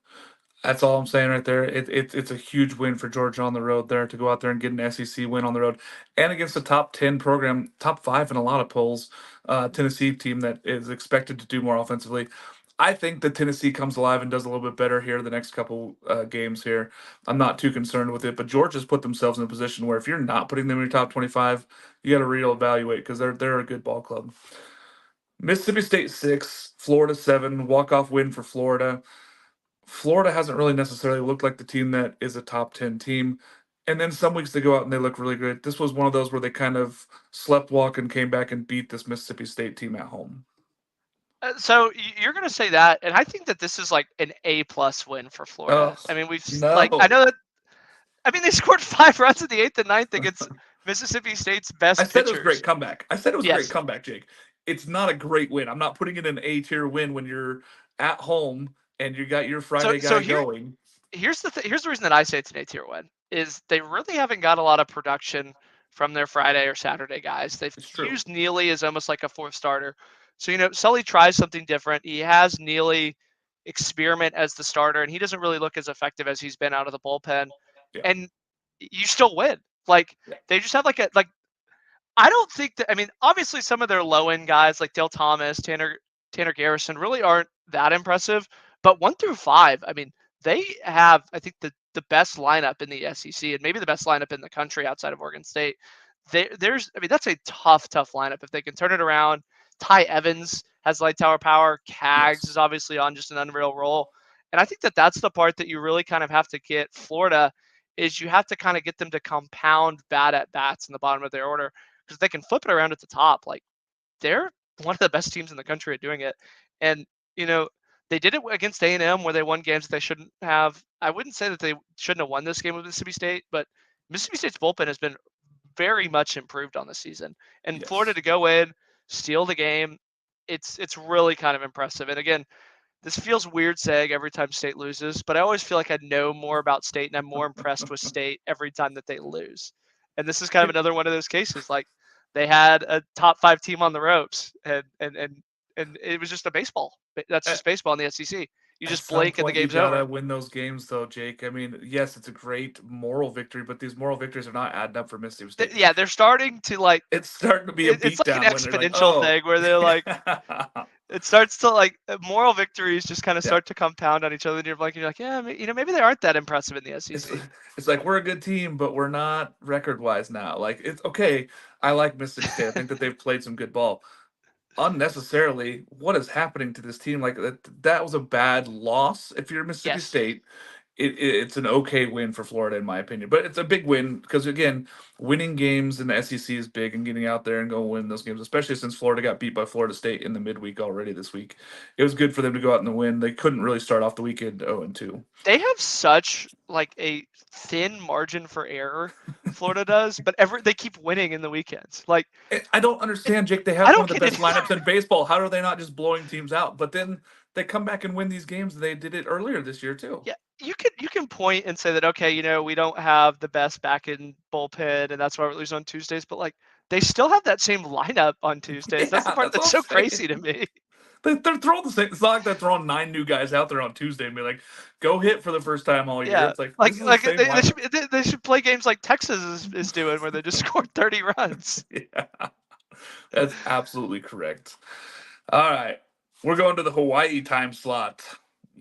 S1: That's all I'm saying right there. It's a huge win for Georgia on the road there to go out there and get an SEC win on the road and against a top 10 program, top 5 in a lot of polls, Tennessee team that is expected to do more offensively. I think that Tennessee comes alive and does a little bit better here the next couple games here. I'm not too concerned with it, but Georgia's put themselves in a position where if you're not putting them in your top 25, you got to reevaluate because they're a good ball club. Mississippi State 6, Florida 7, walk-off win for Florida. Florida hasn't really necessarily looked like the team that is a top 10 team. And then some weeks they go out and they look really good. This was one of those where they kind of slept walk and came back and beat this Mississippi State team at home.
S2: So you're going to say that, and I think that this is like an A+ win for Florida.
S1: Oh,
S2: I mean, I
S1: no.
S2: know that. I mean, they scored 5 runs in the 8th and 9th against Mississippi State's
S1: I
S2: best
S1: said it was a great
S2: pitchers.
S1: comeback. I said it was a great
S2: Yes.
S1: comeback, Jake. It's not a great win. I'm not putting it in an A tier win when you're at home and you got your
S2: So
S1: Friday
S2: so
S1: guy
S2: here
S1: going.
S2: here's the reason that I say it's an A-tier win is they really haven't got a lot of production from their Friday or Saturday guys. They've
S1: It's true.
S2: used Neely as almost like a fourth starter. So Sully tries something different. He has Neely experiment as the starter, and he doesn't really look as effective as he's been out of the bullpen.
S1: Yeah.
S2: And you still win. Like
S1: Yeah.
S2: they just have like I don't think that. I mean, obviously some of their low end guys like Dale Thomas, Tanner Garrison really aren't that impressive. But 1 through 5, I mean, they have I think the best lineup in the SEC and maybe the best lineup in the country outside of Oregon State. I mean, that's a tough lineup if they can turn it around. Ty Evans has light tower power. Cags
S1: Yes.
S2: is obviously on just an unreal roll. And I think that that's the part that you really kind of have to get Florida is you have to kind of get them to compound bad at bats in the bottom of their order because they can flip it around at the top. Like they're one of the best teams in the country at doing it. And you know, they did it against A&M where they won games that they shouldn't have. I wouldn't say that they shouldn't have won this game with Mississippi State, but Mississippi State's bullpen has been very much improved on the season. And Florida
S1: Yes.
S2: to go in, steal the game, it's really kind of impressive. And again, this feels weird saying every time State loses, but I always feel like I know more about State and I'm more impressed with State every time that they lose. And this is kind of
S1: It,
S2: another one of those cases. Like they had a top 5 team on the ropes, and it was just a baseball. That's
S1: at,
S2: just baseball in the SEC. You
S1: at
S2: just
S1: some
S2: blink and the
S1: point, you
S2: game's
S1: gotta
S2: over.
S1: win those games, though, Jake. I mean, yes, it's a great moral victory, but these moral victories are not adding up for Mississippi State.
S2: Yeah, they're starting to like.
S1: It's starting to be a
S2: It's like an
S1: beatdown when they're like,
S2: exponential
S1: "Oh,
S2: thing where they're like, it starts to like moral victories just kind of
S1: yeah."
S2: start to compound on each other, and you're like, yeah, maybe they aren't that impressive in the
S1: It's
S2: SEC.
S1: it's like we're a good team, but we're not record wise now. Like it's okay. I like Mississippi State. I think that they've played some good ball. Unnecessarily, what is happening to this team? Like that was a bad loss. If you're Mississippi
S2: Yes.
S1: State, it's an okay win for Florida in my opinion, but it's a big win because again, winning games in the SEC is big and getting out there and go win those games, especially since Florida got beat by Florida State in the midweek already this week. It was good for them to go out and win. They couldn't really start off the weekend 0-2.
S2: They have such like a thin margin for error, Florida does, but they keep winning in the weekends. Like
S1: I don't understand, Jake. They
S2: I
S1: have one
S2: don't
S1: of the
S2: get it
S1: best lineups
S2: either.
S1: in baseball. How are they not just blowing teams out? But then they come back and win these games. They did it earlier this year too.
S2: Yeah, you can point and say that okay, we don't have the best back in bullpen, and that's why we're losing on Tuesdays. But like they still have that same lineup on Tuesdays. That's the
S1: Yeah,
S2: part
S1: that's
S2: that's
S1: what
S2: so
S1: I'm
S2: crazy to
S1: saying.
S2: me.
S1: They're throwing the same. It's not like they're throwing 9 new guys out there on Tuesday and be like, "Go hit for the first time all year."
S2: Yeah,
S1: It's like this
S2: like
S1: is the same
S2: they
S1: lineup.
S2: should play games like Texas is doing, where they just scored 30 runs.
S1: Yeah. That's absolutely correct. All right. We're going to the Hawaii time slot.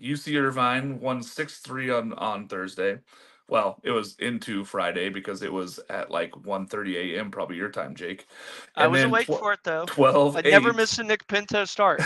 S1: UC Irvine won 6-3 on Thursday. Well, it was into Friday because it was at like 1:30 a.m. probably your time, Jake.
S2: I
S1: And
S2: was
S1: then
S2: awake for it though.
S1: twelve
S2: I'd never
S1: eight.
S2: miss a Nick Pinto start.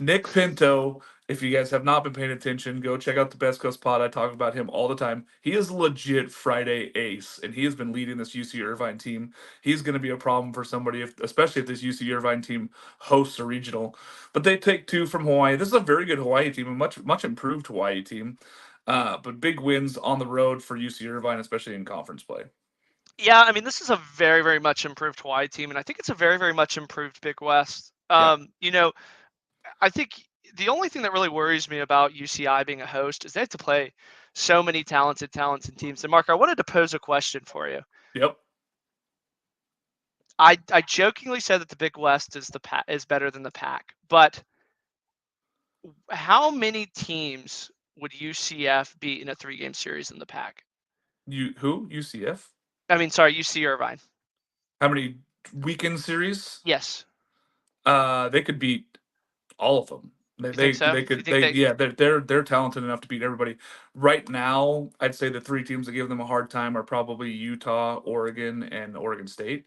S1: Nick Pinto, if you guys have not been paying attention, go check out the Best Coast Pod. I talk about him all the time. He is a legit Friday ace, and he has been leading this UC Irvine team. He's going to be a problem for somebody, especially if this UC Irvine team hosts a regional. But they take two from Hawaii. This is a very good Hawaii team, a much improved Hawaii team. But big wins on the road for UC Irvine, especially in conference play.
S2: Yeah, I mean, this is a very, very much improved Hawaii team, and I think it's a very, very much improved Big West.
S1: Yeah.
S2: I think the only thing that really worries me about UCI being a host is they have to play so many talented teams. And Mark, I wanted to pose a question for you.
S1: Yep.
S2: I jokingly said that the Big West is better than the Pac, but how many teams would UCF beat in a 3-game series in the Pac?
S1: UCF?
S2: I mean, sorry, UC Irvine.
S1: How many weekend series?
S2: Yes.
S1: They could beat all of them. They
S2: You think
S1: they
S2: so?
S1: they
S2: You
S1: could
S2: think
S1: they
S2: they?
S1: yeah they're talented enough to beat everybody. Right now, I'd say the three teams that give them a hard time are probably Utah, Oregon, and Oregon State.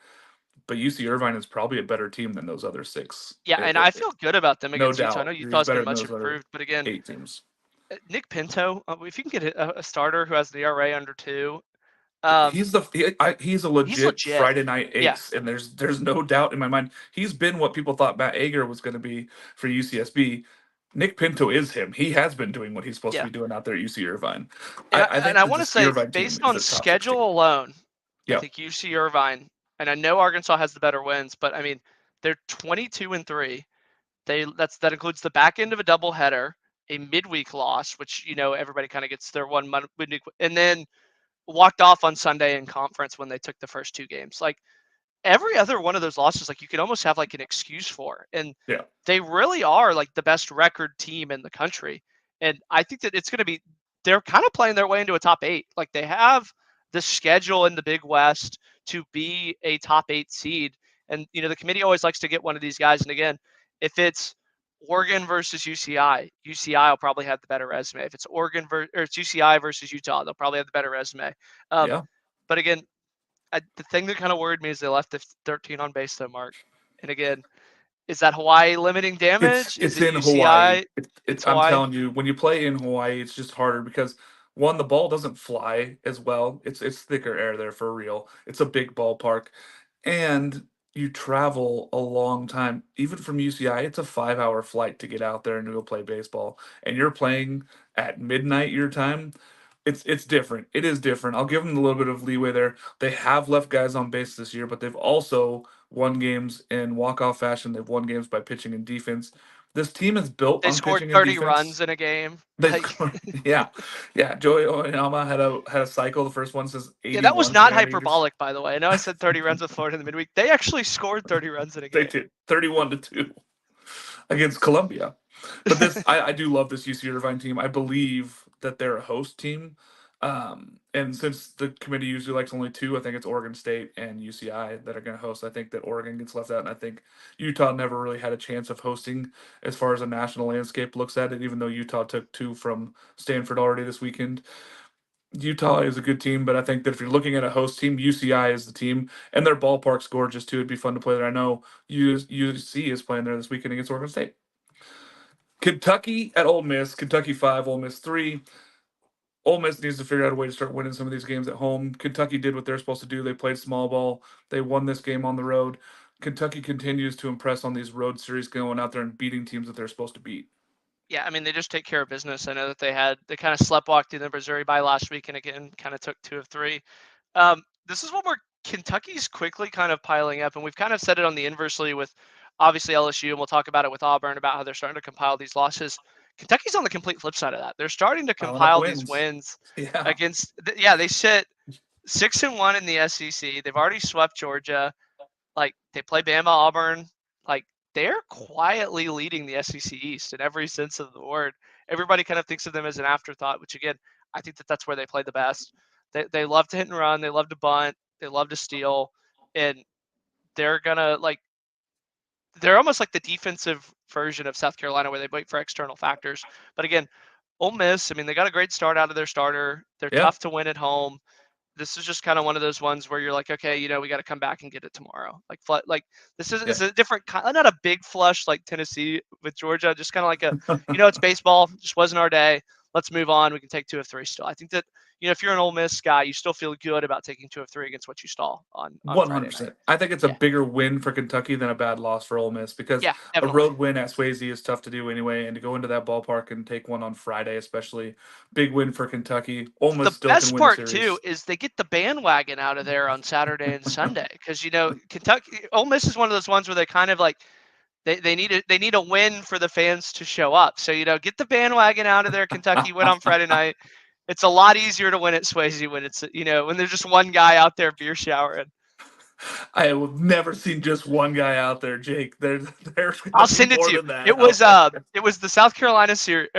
S1: But UC Irvine is probably a better team than those other six.
S2: Yeah, and I feel good about them
S1: No
S2: against Utah. I know
S1: doubt. He's
S2: Utah's
S1: better
S2: been
S1: than
S2: much
S1: those other
S2: improved, but again,
S1: 8 teams.
S2: Nick Pinto, if you can get a starter who has the ERA under 2,
S1: He's a
S2: he's
S1: legit
S2: legit.
S1: Friday night
S2: Yeah,
S1: ace, and there's no doubt in my mind. He's been what people thought Matt Ager was going to be for UCSB. Nick Pinto is him. He has been doing what he's supposed to
S2: yeah.
S1: be doing out there at UC Irvine.
S2: And
S1: I
S2: and
S1: think
S2: I
S1: that
S2: want to
S1: this
S2: say,
S1: Irvine team
S2: based
S1: is
S2: on
S1: a top 6 team.
S2: schedule alone, I
S1: Yeah,
S2: think UC Irvine, and I know Arkansas has the better wins, but I mean, they're 22-3. That includes the back end of a doubleheader, a midweek loss, which everybody kind of gets their one midweek, and then walked off on Sunday in conference when they took the first 2 games. Like every other one of those losses, like you could almost have like an excuse for, and
S1: yeah.
S2: they really are like the best record team in the country. And I think that it's going to be, they're kind of playing their way into a top 8. Like they have the schedule in the Big West to be a top 8 seed. And, the committee always likes to get one of these guys. And again, if it's Oregon versus UCI, UCI will probably have the better resume. If it's or it's UCI versus Utah, they'll probably have the better resume.
S1: Yeah.
S2: But again, the thing that kind of worried me is they left the 13 on base though, Mark. And again, is that Hawaii limiting damage? Is
S1: It's
S2: it
S1: in Hawaii.
S2: UCI? It's
S1: I'm
S2: Hawaii.
S1: telling you, when you play in Hawaii, it's just harder because one, the ball doesn't fly as well. It's thicker air there for real. It's a big ballpark, and you travel a long time. Even from UCI, it's a 5-hour flight to get out there and to go play baseball. And you're playing at midnight your time. It's different. It is different. I'll give them a little bit of leeway there. They have left guys on base this year, but they've also won games in walk-off fashion. They've won games by pitching and defense. This team is built
S2: They
S1: on
S2: scored
S1: pitching and
S2: 30
S1: defense.
S2: runs in a game.
S1: They
S2: Like,
S1: scored, yeah, yeah. Joey Oyama had a cycle. The first one says
S2: yeah, that was
S1: 81
S2: not
S1: standard meters.
S2: hyperbolic, by the way. I know I said 30 runs with Florida in the midweek. They actually scored 30 runs in a
S1: They
S2: game.
S1: did 31-2 against Columbia. But I do love this UC Irvine team. I believe that they're a host team. And since the committee usually likes only 2, I think it's Oregon State and UCI that are going to host. I think that Oregon gets left out, and I think Utah never really had a chance of hosting as far as a national landscape looks at it, even though Utah took 2 from Stanford already this weekend. Utah is a good team, but I think that if you're looking at a host team, UCI is the team, and their ballpark's gorgeous too. It'd be fun to play there. I know UC is playing there this weekend against Oregon State. Kentucky at Ole Miss. Kentucky 5, Ole Miss 3. Ole Miss needs to figure out a way to start winning some of these games at home. Kentucky did what they're supposed to do. They played small ball. They won this game on the road. Kentucky continues to impress on these road series, going out there and beating teams that they're supposed to beat.
S2: Yeah, I mean, they just take care of business. I know that they kind of sleptwalked through the Missouri bye last week, and again, kind of took 2 of 3. This is what we're Kentucky's quickly kind of piling up, and we've kind of said it on the inversely with obviously LSU, and we'll talk about it with Auburn about how they're starting to compile these losses. Kentucky's on the complete flip side of that. They're starting to
S1: Piling up
S2: compile these
S1: wins.
S2: wins
S1: Yeah.
S2: against. Yeah, they sit 6-1 in the SEC. They've already swept Georgia. Like they play Bama, Auburn. Like they're quietly leading the SEC East in every sense of the word. Everybody kind of thinks of them as an afterthought, which again, I think that that's where they play the best. They love to hit and run. They love to bunt. They love to steal, and they're gonna like they're almost like the defensive version of South Carolina, where they wait for external factors. But again, Ole Miss, I mean, they got a great start out of their starter. They're
S1: Yeah.
S2: tough to win at home. This is just kind of one of those ones where you're like, okay, we got to come back and get it tomorrow. Like this is
S1: Yeah.
S2: it's a different kind, not a big flush like Tennessee with Georgia, just kind of like it's baseball. Just wasn't our day. Let's move on. We can take 2 of 3 still. I think that if you're an Ole Miss guy, you still feel good about taking 2 of 3 against what you saw on Friday night.
S1: 100%. I think it's a
S2: Yeah,
S1: bigger win for Kentucky than a bad loss for Ole Miss, because
S2: yeah,
S1: a
S2: definitely.
S1: road win at Swayze is tough to do anyway, and to go into that ballpark and take one on Friday, especially, big win for Kentucky. Ole Miss
S2: The
S1: still can
S2: best
S1: win the
S2: part too
S1: series.
S2: is they get the bandwagon out of there on Saturday and Sunday, because Kentucky Ole Miss is one of those ones where they kind of like they need a win for the fans to show up. So get the bandwagon out of there. Kentucky win on Friday night. It's a lot easier to win at Swayze when it's when there's just one guy out there beer showering.
S1: I have never seen just one guy out there, Jake. There's
S2: I'll
S1: gonna be
S2: send it
S1: more
S2: to you.
S1: than that.
S2: It was the South Carolina series.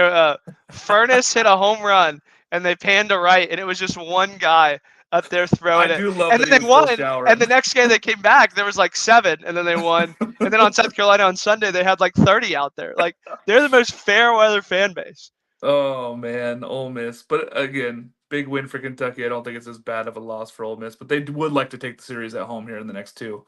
S2: Furness hit a home run and they panned to right, and it was just one guy up there throwing
S1: I
S2: it.
S1: do love
S2: And
S1: that
S2: then
S1: he
S2: they
S1: was still
S2: won.
S1: showering.
S2: And the next game they came back, there was like 7, and then they won. And then on South Carolina on Sunday, they had like 30 out there. Like, they're the most fair weather fan base.
S1: Oh man, Ole Miss. But again, big win for Kentucky. I don't think it's as bad of a loss for Ole Miss, but they would like to take the series at home here in the next 2.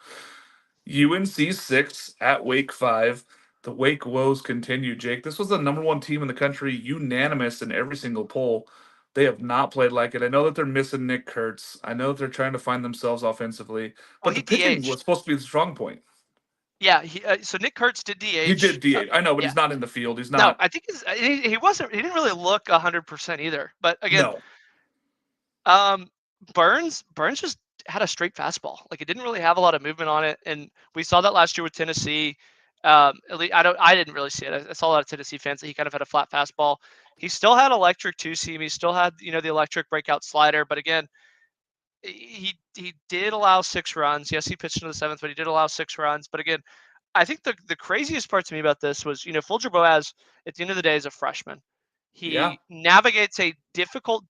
S1: UNC 6 at Wake 5. The Wake woes continue, Jake. This was the number 1 team in the country, unanimous in every single poll. They have not played like it. I know that they're missing Nick Kurtz. I know that they're trying to find themselves offensively,
S2: Well,
S1: but
S2: he
S1: the pitching was
S2: DH'd.
S1: supposed to be the strong point.
S2: Yeah, so Nick Kurtz did
S1: He
S2: DH.
S1: did DH. I know, but
S2: Yeah.
S1: he's not in the field. He's
S2: No,
S1: not.
S2: I think he wasn't. He didn't really look 100% either. But again,
S1: No.
S2: Burns just had a straight fastball. Like, it didn't really have a lot of movement on it, and we saw that last year with Tennessee. At least I didn't really see it. I saw a lot of Tennessee fans that he kind of had a flat fastball. He still had electric two seam. He still had the electric breakout slider. But again, he did allow 6 runs. Yes, he pitched into the 7th, but he did allow 6 runs. But again, I think the craziest part to me about this was Fulger Boaz at the end of the day is a freshman.
S1: Yeah.
S2: He navigates a difficult,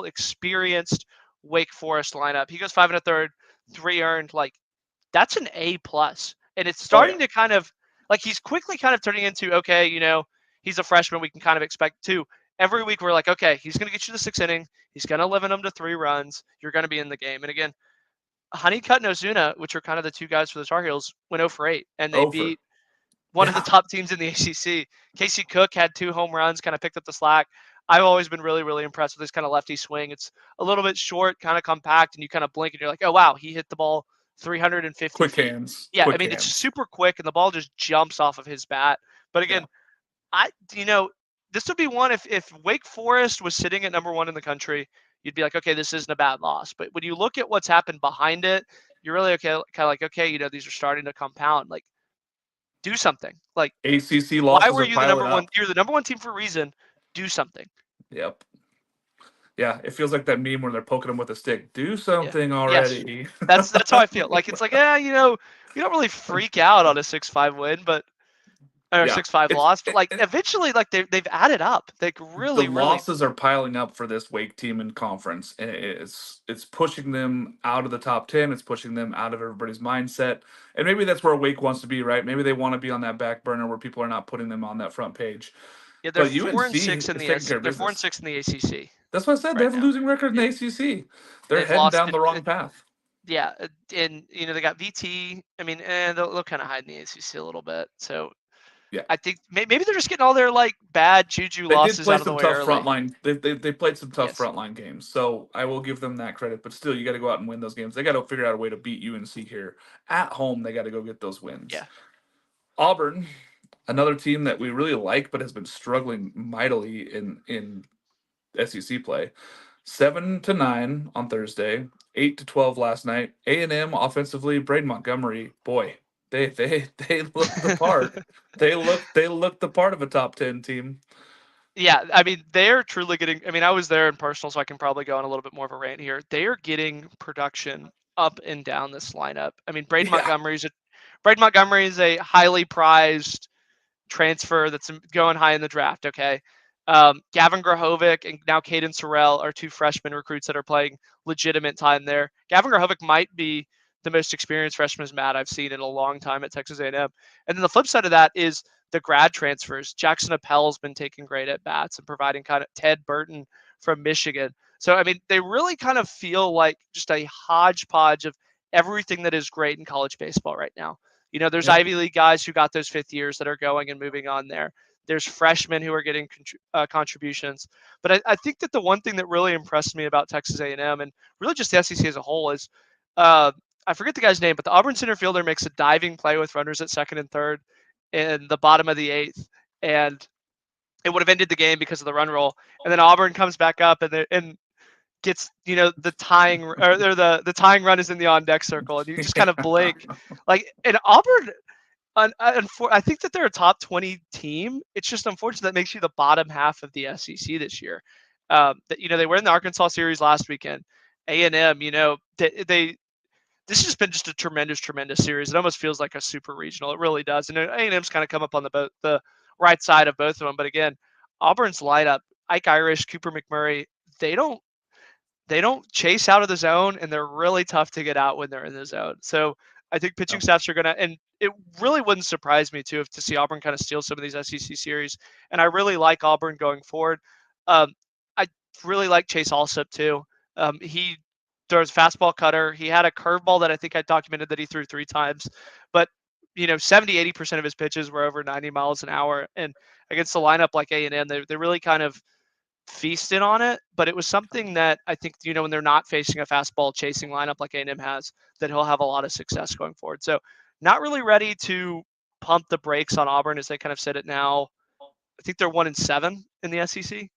S2: experienced Wake Forest lineup. He goes 5 1/3, 3 earned. Like, that's an A plus, and it's starting to kind of like he's quickly kind of turning into okay. He's a freshman. We can kind of expect to every week. We're like, okay, he's going to get you the 6th inning. He's going to limit them to 3 runs. You're going to be in the game. And again, Honeycutt and Ozuna, which are kind of the 2 guys for the Tar Heels, went 0 for 8, and they
S1: Over.
S2: beat one of
S1: Yeah.
S2: the top teams in the ACC. Casey Cook had 2 home runs, kind of picked up the slack. I've always been really, really impressed with this kind of lefty swing. It's a little bit short, kind of compact, and you kind of blink and you're like, oh, wow, he hit the ball 350
S1: Quick
S2: feet.
S1: hands.
S2: Yeah,
S1: Quick
S2: I mean,
S1: hands.
S2: it's super quick, and the ball just jumps off of his bat. But again, this would be one if Wake Forest was sitting at number 1 in the country, you'd be like, okay, this isn't a bad loss. But when you look at what's happened behind it, you're really kind of like, okay, these are starting to compound. Like, do something. Like,
S1: ACC
S2: why
S1: losses
S2: were
S1: are
S2: you the
S1: piling
S2: number 1?
S1: up.
S2: You're the number 1 team for a reason. Do something.
S1: Yep. Yeah, it feels like that meme where they're poking them with a stick. Do something already.
S2: Yes. That's how I feel. Like, it's like, you don't really freak out on a 6-5 win, but or
S1: Yeah,
S2: 6-5 loss, but like eventually, like they've added up. Like, really,
S1: the losses are piling up for this Wake team in conference, and it's pushing them out of the top 10. It's pushing them out of everybody's mindset, and maybe that's where Wake wants to be, right? Maybe they want to be on that back burner where people are not putting them on that front page.
S2: Yeah, they're
S1: But
S2: 4-6 in
S1: is
S2: the
S1: taking care of
S2: they're 4 and
S1: business.
S2: 6 in the ACC.
S1: That's what I said. They
S2: Right
S1: have a
S2: now.
S1: losing record in the ACC. They're
S2: They've
S1: heading
S2: lost
S1: down the wrong path.
S2: Yeah, and they got VT. I mean, they'll kind of hide in the ACC a little bit. So
S1: Yeah,
S2: I think maybe they're just getting all their like bad juju
S1: they did
S2: losses
S1: play
S2: out of the
S1: some
S2: way
S1: tough
S2: early.
S1: frontline. They played some tough
S2: Yes.
S1: frontline games, so I will give them that credit. But still, you got to go out and win those games. They got to figure out a way to beat UNC here at home. They got to go get those wins.
S2: Yeah.
S1: Auburn, another team that we really like, but has been struggling mightily in SEC play. 7-9 on Thursday, 8-12 last night. A&M offensively, Braden Montgomery, boy, they look the part. they look the part of a top 10 team.
S2: Yeah, I mean, they're truly getting. I mean, I was there in personal, so I can probably go on a little bit more of a rant here. They are getting production up and down this lineup. I mean, Braden Montgomery is a highly prized transfer that's going high in the draft. Okay, Gavin Grahovic and now Caden Sorrell are 2 freshman recruits that are playing legitimate time there. Gavin Grahovic might be the most experienced freshman Matt I've seen in a long time at Texas A&M. And then the flip side of that is the grad transfers. Jackson Appel's been taking great at bats and providing kind of Ted Burton from Michigan. So, I mean, they really kind of feel like just a hodgepodge of everything that is great in college baseball right now. There's
S1: Yep.
S2: Ivy League guys who got those fifth years that are going and moving on there. There's freshmen who are getting contributions. But I think that the one thing that really impressed me about Texas A&M and really just the SEC as a whole is I forget the guy's name, but the Auburn center fielder makes a diving play with runners at second and third in the bottom of the eighth, and it would have ended the game because of the run roll. And then Auburn comes back up and gets the tying or the tying run is in the on deck circle, and you just kind of blink, like and Auburn. I think that they're a top 20 team. It's just unfortunate that makes you the bottom half of the SEC this year. That they were in the Arkansas series last weekend. A&M, they this has been just a tremendous series. It almost feels like a super regional. It really does. And A&M's kind of come up on the right side of both of them. But again, Auburn's lineup, Ike Irish, Cooper McMurray, they don't chase out of the zone, and they're really tough to get out when they're in the zone. So I think pitching staffs are gonna, and it really wouldn't surprise me too to see Auburn kind of steal some of these SEC series. And I really like Auburn going forward. I really like Chase Alsop too. He throws fastball cutter. He had a curveball that I think I documented that he threw 3 times, but 70-80% of his pitches were over 90 miles an hour. And against the lineup like A&M, they really kind of feasted on it. But it was something that I think when they're not facing a fastball chasing lineup like A&M has, that he'll have a lot of success going forward. So not really ready to pump the brakes on Auburn as they kind of sit it now. I think they're 1-7 in the SEC.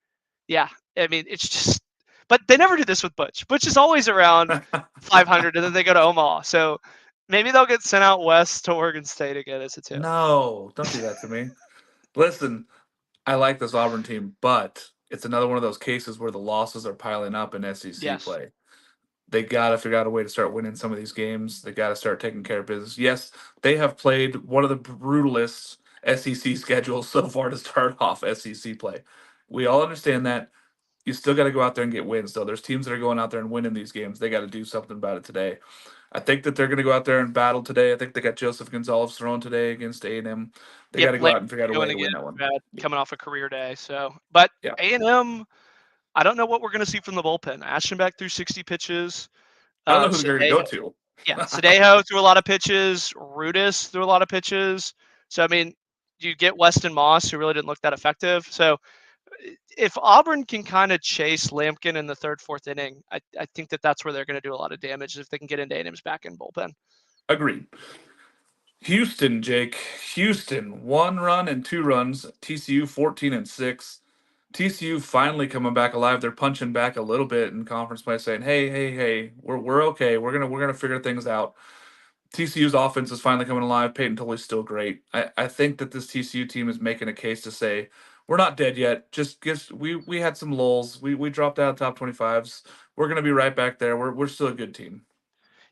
S2: Yeah, I mean it's just, but they never do this with Butch. Butch is always around 500, and then they go to Omaha. So maybe they'll get sent out west to Oregon State again as a 2.
S1: No, don't do that to me. Listen, I like this Auburn team, but it's another one of those cases where the losses are piling up in SEC
S2: Yes.
S1: play. They got to figure out a way to start winning some of these games. They got to start taking care of business. Yes, they have played one of the brutalest SEC schedules so far to start off SEC play. We all understand that. You still got to go out there and get wins, though. There's teams that are going out there and winning these games. They got to do something about it today. I think that they're going to go out there and battle today. I think they got Joseph Gonzalez throwing today against A&M. They got to go out and figure out a way to win that one.
S2: Coming off a career day. So, but
S1: yeah.
S2: A&M, I don't know what we're going to see from the bullpen. Aschenbeck threw 60 pitches.
S1: I don't know who they're going to go to.
S2: Yeah, Sadejo threw a lot of pitches. Rudis threw a lot of pitches. So, I mean, you get Weston Moss, who really didn't look that effective. So, if Auburn can kind of chase Lampkin in the third, fourth inning, I think that's where they're going to do a lot of damage if they can get into A&M's back end bullpen.
S1: Agreed. Houston, Jake. Houston, 1 run and 2 runs. TCU 14-6. TCU finally coming back alive. They're punching back a little bit in conference play, saying, "Hey, we're okay. We're gonna figure things out." TCU's offense is finally coming alive. Peyton Tully's still great. I think that this TCU team is making a case to say we're not dead yet. We had some lulls. We dropped out of top 25s. We're gonna be right back there. We're still a good team.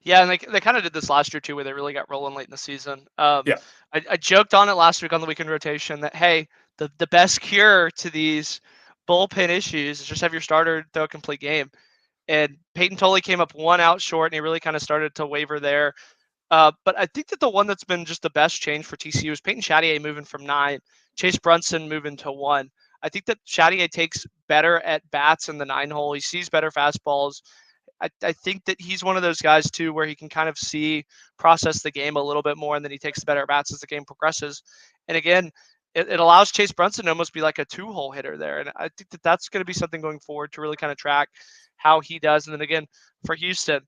S2: Yeah, and they kind of did this last year too, where they really got rolling late in the season.
S1: Yeah.
S2: I joked on it last week on the weekend rotation that hey, the best cure to these bullpen issues is just have your starter throw a complete game. And Peyton Tully came up 1 out short, and he really kind of started to waver there. But I think that the one that's been just the best change for TCU is Peyton Chatier moving from 9, Chase Brunson moving to 1. I think that Chatier takes better at bats in the 9 hole. He sees better fastballs. I think that he's one of those guys too, where he can kind of process the game a little bit more, and then he takes the better bats as the game progresses. And again, it allows Chase Brunson to almost be like a 2-hole hitter there. And I think that that's going to be something going forward to really kind of track how he does. And then again, for Houston,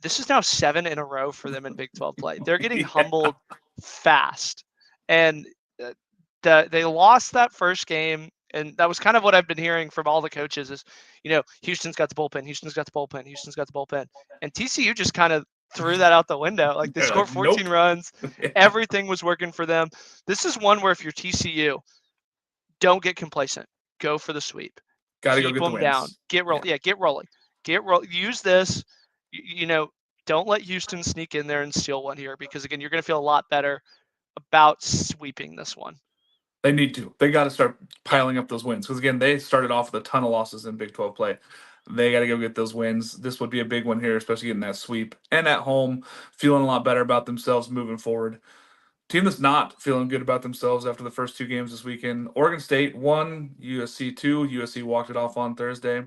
S2: this is now 7 in a row for them in Big 12 play. They're getting humbled fast. And they lost that first game. And that was kind of what I've been hearing from all the coaches is, Houston's got the bullpen. Houston's got the bullpen. Houston's got the bullpen. And TCU just kind of threw that out the window. Like they scored 14 runs. Everything was working for them. This is one where if you're TCU, don't get complacent. Go for the sweep.
S1: Got to go get the wins.
S2: Down. Get rolling. Yeah, get rolling. Use this. Don't let Houston sneak in there and steal one here because, again, you're going to feel a lot better about sweeping this one.
S1: They need to. They got to start piling up those wins because, again, they started off with a ton of losses in Big 12 play. They got to go get those wins. This would be a big one here, especially getting that sweep and at home, feeling a lot better about themselves moving forward. Team that's not feeling good about themselves after the first two games this weekend. Oregon State 1, USC 2. USC walked it off on Thursday.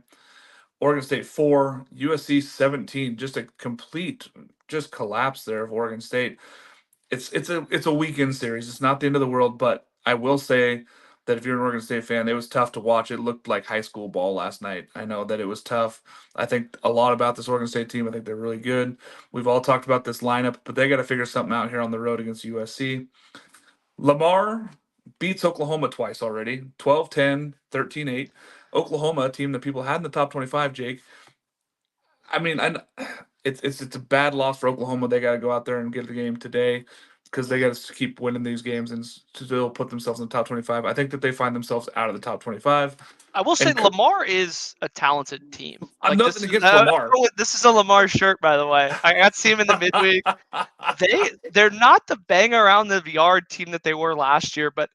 S1: Oregon State 4, USC 17. Just a complete just collapse there of Oregon State. It's a weekend series. It's not the end of the world, but I will say that if you're an Oregon State fan, it was tough to watch. It looked like high school ball last night. I know that it was tough. I think a lot about this Oregon State team. I think they're really good. We've all talked about this lineup, but they got to figure something out here on the road against USC. Lamar beats Oklahoma twice already, 12-10, 13-8. Oklahoma, a team that people had in the top 25, Jake. I mean, it's a bad loss for Oklahoma. They got to go out there and get the game today because they got to keep winning these games and still put themselves in the top 25. I think that they find themselves out of the top 25.
S2: I will say
S1: And
S2: Lamar is a talented team.
S1: I'm
S2: Like this
S1: nothing
S2: is
S1: against Lamar.
S2: this is a Lamar shirt, by the way. I got to see him in the midweek. They're not the bang around the yard team that they were last year, but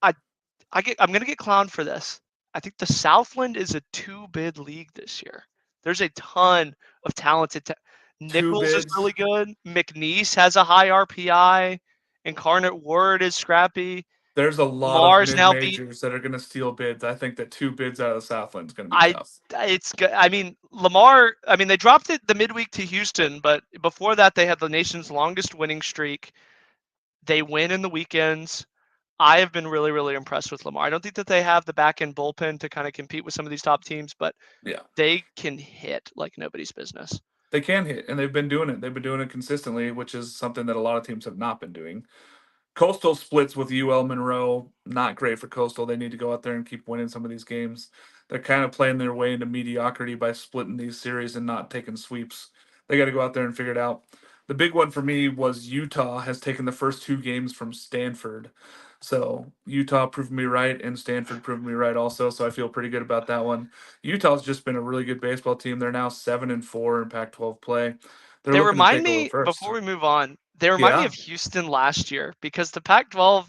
S2: I'm gonna get clowned for this. I think the Southland is a two-bid league this year. There's a ton of talented.
S1: Two
S2: Nichols is
S1: bids.
S2: really good. McNeese has a high RPI. Incarnate Word is scrappy.
S1: There's a lot of
S2: Mars
S1: mid
S2: now beat.
S1: majors that are going to steal bids. I think that two bids out of the Southland is going to be
S2: I
S1: tough.
S2: it's good. I mean Lamar. I mean they dropped it the midweek to Houston, but before that they had the nation's longest winning streak. They win in the weekends. I have been really, really impressed with Lamar. I don't think that they have the back end bullpen to kind of compete with some of these top teams, but
S1: Yeah,
S2: they can hit like nobody's business.
S1: they can hit, and they've been doing it. They've been doing it consistently, which is something that a lot of teams have not been doing. Coastal splits with UL Monroe. Not great for Coastal. They need to go out there and keep winning some of these games. They're kind of playing their way into mediocrity by splitting these series and not taking sweeps. They got to go out there and figure it out. The big one for me was Utah has taken the first two games from Stanford. So Utah proved me right, and Stanford proved me right also. So I feel pretty good about that one. Utah's just been a really good baseball team. They're now 7-4 in Pac-12 play. They're
S2: They
S1: looking to
S2: remind
S1: take over
S2: me,
S1: first.
S2: before we move on, they remind me
S1: Yeah,
S2: of Houston last year because the Pac 12,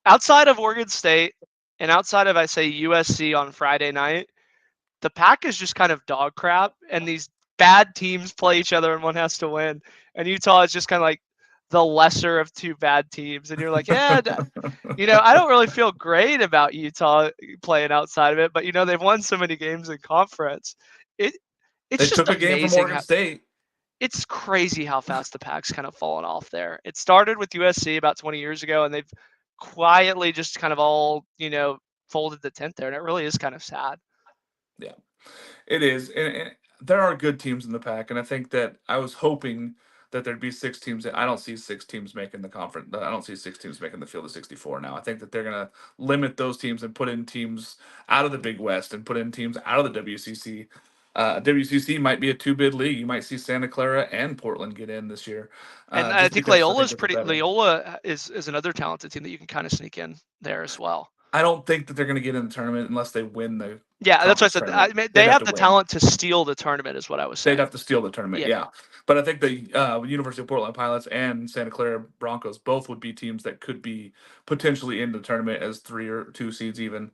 S2: outside of Oregon State and outside of, I say, USC on Friday night, the Pac is just kind of dog crap. And these bad teams play each other and one has to win. And Utah is just kind of like the lesser of two bad teams. And you're like, yeah, I don't really feel great about Utah playing outside of it, but they've won so many games in conference. It
S1: they
S2: it's just
S1: took a game from
S2: amazing
S1: Oregon
S2: how
S1: State.
S2: it's crazy how fast the Pac's kind of fallen off there. It started with USC about 20 years ago, and they've quietly just kind of all folded the tent there, and it really is kind of sad.
S1: Yeah. It is, and there are good teams in the pack, and I think that I was hoping that there'd be six teams. I don't see six teams making the conference. I don't see six teams making the field of 64 now. I think that they're going to limit those teams and put in teams out of the Big West and put in teams out of the WCC. WCC might be a two-bid league. You might see Santa Clara and Portland get in this year,
S2: And I
S1: just
S2: think
S1: because I think that they're better.
S2: Loyola is another talented team that you can kind of sneak in there as well.
S1: I don't think that they're going to get in the tournament unless they win the
S2: Yeah, that's what I
S1: conference
S2: said.
S1: tournament.
S2: I mean, they
S1: They'd have
S2: have
S1: to
S2: the
S1: win.
S2: talent to steal the tournament, is what I was
S1: They'd
S2: saying.
S1: have to steal the tournament, yeah. But I think the University of Portland Pilots and Santa Clara Broncos both would be teams that could be potentially in the tournament as 3 or 2 seeds even.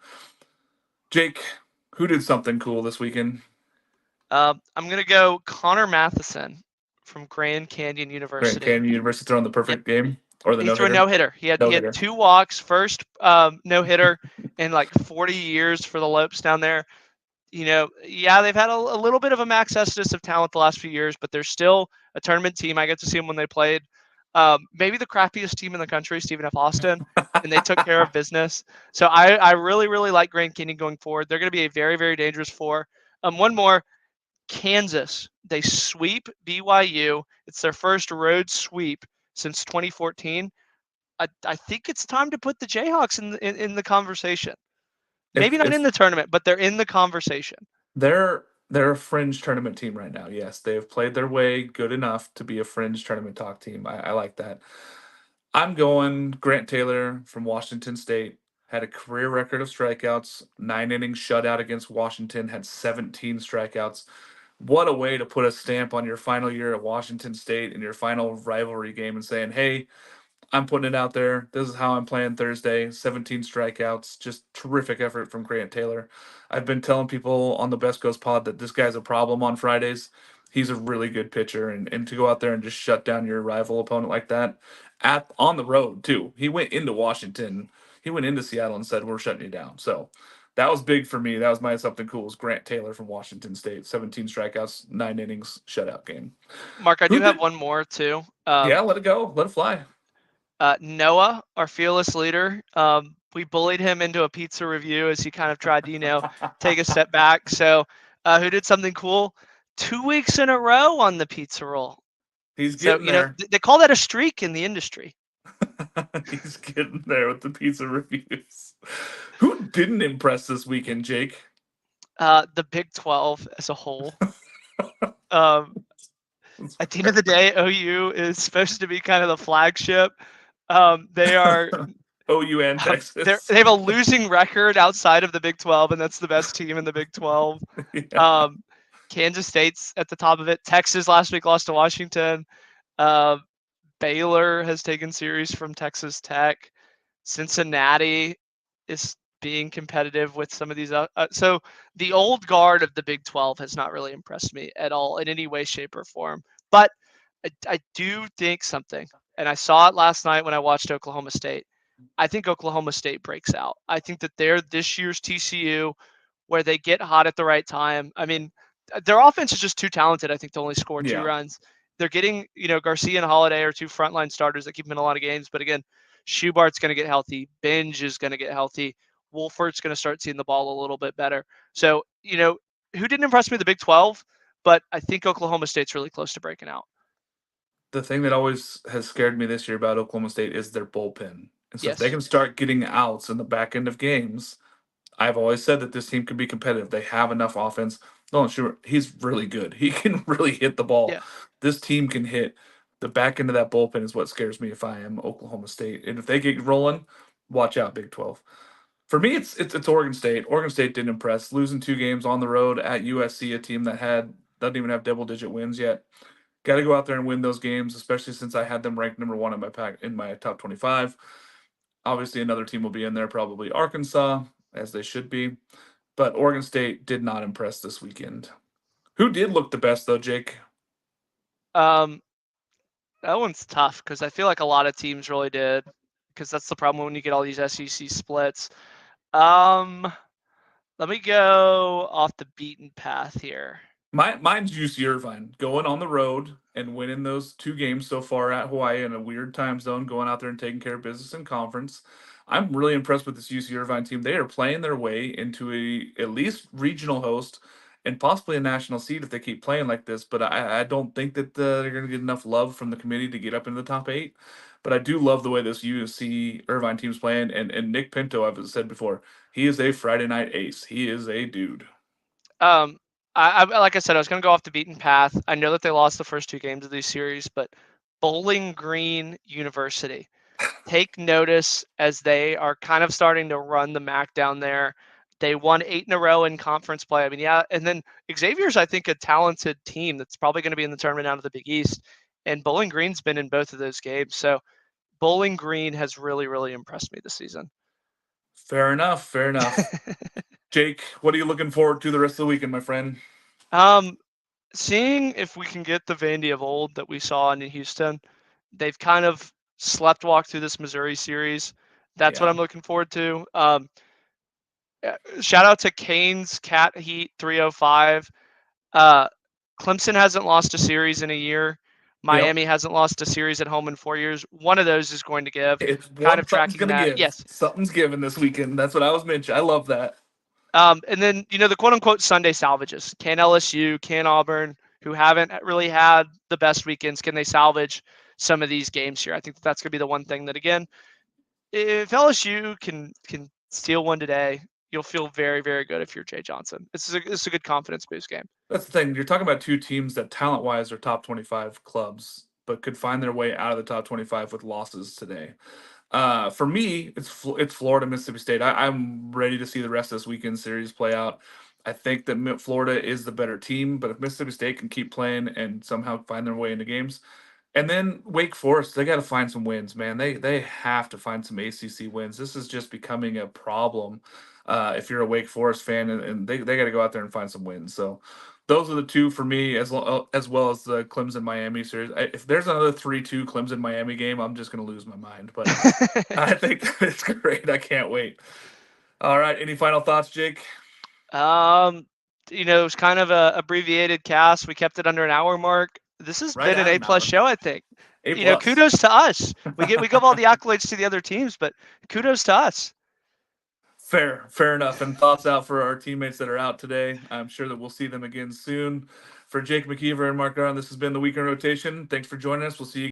S1: Jake, who did something cool this weekend?
S2: I'm gonna go Connor Matheson from Grand Canyon
S1: Grant
S2: University.
S1: Canyon University throwing the perfect game or the
S2: He
S1: no
S2: threw a
S1: hitter?
S2: no hitter. He
S1: No
S2: had
S1: hitter.
S2: 2 walks, first no hitter in like 40 years for the Lopes down there. Yeah, they've had a little bit of a max exodus of talent the last few years, but they're still a tournament team. I get to see them when they played. Maybe the crappiest team in the country, Stephen F. Austin, and they took care of business. So I really, really like Grand Canyon going forward. They're going to be a very, very dangerous 4. One more, Kansas. They sweep BYU. It's their first road sweep since 2014. I think it's time to put the Jayhawks in the conversation. Maybe not in
S1: It's
S2: the tournament, but they're in the conversation.
S1: they're a fringe tournament team right now. Yes, they have played their way good enough to be a fringe tournament talk team. I like that. I'm going Grant Taylor from Washington State. Had a career record of strikeouts, 9 innings shutout against Washington, had 17 strikeouts. What a way to put a stamp on your final year at Washington State in your final rivalry game and saying, hey, I'm putting it out there. This is how I'm playing Thursday. 17 strikeouts. Just terrific effort from Grant Taylor. I've been telling people on the Best Coast pod that this guy's a problem on Fridays. He's a really good pitcher, and to go out there and just shut down your rival opponent like that on the road too. He went into Washington. He went into Seattle and said, "We're shutting you down." So that was big for me. That was my something cool. Was Grant Taylor from Washington State. 17 strikeouts, 9 innings, shutout game.
S2: Mark, I do
S1: Who
S2: have
S1: did?
S2: one more too.
S1: Yeah, let it go. Let it fly.
S2: Noah, our fearless leader, we bullied him into a pizza review as he kind of tried to, take a step back. So, who did something cool? 2 weeks in a row on the pizza roll.
S1: He's
S2: So,
S1: getting there.
S2: they call that a streak in the industry.
S1: He's getting there with the pizza reviews. Who didn't impress this weekend, Jake?
S2: The Big 12 as a whole. At the end of the day, OU is supposed to be kind of the flagship. They are
S1: OU and Texas.
S2: they have a losing record outside of the Big 12, and that's the best team in the Big 12.
S1: Yeah.
S2: Kansas State's at the top of it. Texas last week lost to Washington. Baylor has taken series from Texas Tech. Cincinnati is being competitive with some of these. So the old guard of the Big 12 has not really impressed me at all in any way, shape, or form. But I do think something, and I saw it last night when I watched Oklahoma State. I think Oklahoma State breaks out. I think that they're this year's TCU where they get hot at the right time. I mean, their offense is just too talented, I think, to only score 2
S1: Yeah.
S2: runs. They're getting, Garcia and Holiday are 2 frontline starters that keep them in a lot of games. But again, Schubart's going to get healthy. Binge is going to get healthy. Wolfert's going to start seeing the ball a little bit better. So, who didn't impress me? The Big 12, but I think Oklahoma State's really close to breaking out.
S1: The thing that always has scared me this year about Oklahoma State is their bullpen. And so if they
S2: Yes.
S1: can start getting outs in the back end of games, I've always said that this team could be competitive. They have enough offense. Nolan Schumer, he's really good. He can really hit the ball.
S2: Yeah.
S1: This team can hit. The back end of that bullpen is what scares me if I am Oklahoma State. And if they get rolling, watch out, Big 12. For me, it's Oregon State. Oregon State didn't impress, losing 2 games on the road at USC, a team that doesn't even have double-digit wins yet. Got to go out there and win those games, especially since I had them ranked number 1 in my top 25. Obviously, another team will be in there, probably Arkansas, as they should be. But Oregon State did not impress this weekend. Who did look the best, though, Jake?
S2: That one's tough because I feel like a lot of teams really did, because that's the problem when you get all these SEC splits. Let me go off the beaten path here.
S1: Mine's UC Irvine going on the road and winning those 2 games so far at Hawaii in a weird time zone, going out there and taking care of business in conference. I'm really impressed with this UC Irvine team. They are playing their way into at least regional host and possibly a national seed if they keep playing like this. But I don't think that they're going to get enough love from the committee to get up into the top 8. But I do love the way this UC Irvine team's playing. And Nick Pinto, I've said before, he is a Friday night ace. He is a dude.
S2: I like I said, I was going to go off the beaten path. I know that they lost the first 2 games of these series, but Bowling Green University, take notice as they are kind of starting to run the MAC down there. They won 8 in a row in conference play. I mean, yeah, and then Xavier's, I think, a talented team that's probably going to be in the tournament out of the Big East, and Bowling Green's been in both of those games. So Bowling Green has really, really impressed me this season.
S1: Fair enough. Fair enough. Jake, what are you looking forward to the rest of the weekend, my friend?
S2: Seeing if we can get the Vandy of old that we saw in Houston. They've kind of sleptwalked through this Missouri series. That's what I'm looking forward to. Shout out to Canes Cat Heat 305. Clemson hasn't lost a series in a year. Miami hasn't lost a series at home in 4 years. One of those is going to give.
S1: It's
S2: kind of
S1: something's
S2: tracking
S1: gonna
S2: that.
S1: give.
S2: Yes.
S1: Something's given this weekend. That's what I was mentioning. I love that.
S2: And then, the quote unquote Sunday salvages. Can LSU, can Auburn, who haven't really had the best weekends, can they salvage some of these games here? I think that's going to be the one thing that, again, if LSU can steal one today, you'll feel very, very good if you're Jay Johnson. This is a good confidence boost game.
S1: That's the thing. You're talking about 2 teams that talent-wise are top 25 clubs, but could find their way out of the top 25 with losses today. For me, it's Florida, Mississippi State. I'm ready to see the rest of this weekend series play out. I think that Florida is the better team, but if Mississippi State can keep playing and somehow find their way into games, And then Wake Forest, they got to find some wins, man. They have to find some ACC wins. This is just becoming a problem if you're a Wake Forest fan, and they got to go out there and find some wins. So those are the two for me, as well as the Clemson Miami series. If there's another 3-2 Clemson Miami game, I'm just gonna lose my mind. But I think it's great. I can't wait. All right, any final thoughts, Jake?
S2: You know, it was kind of a abbreviated cast. We kept it under an hour mark. This has
S1: Right
S2: been an
S1: at
S2: A
S1: an
S2: plus
S1: hour.
S2: show, I think.
S1: A
S2: You know,
S1: plus.
S2: kudos to us. We give all the accolades to the other teams, but kudos to us.
S1: Fair enough. And thoughts out for our teammates that are out today. I'm sure that we'll see them again soon. For Jake McKeever and Mark Garland, this has been the Weekend Rotation. Thanks for joining us. We'll see you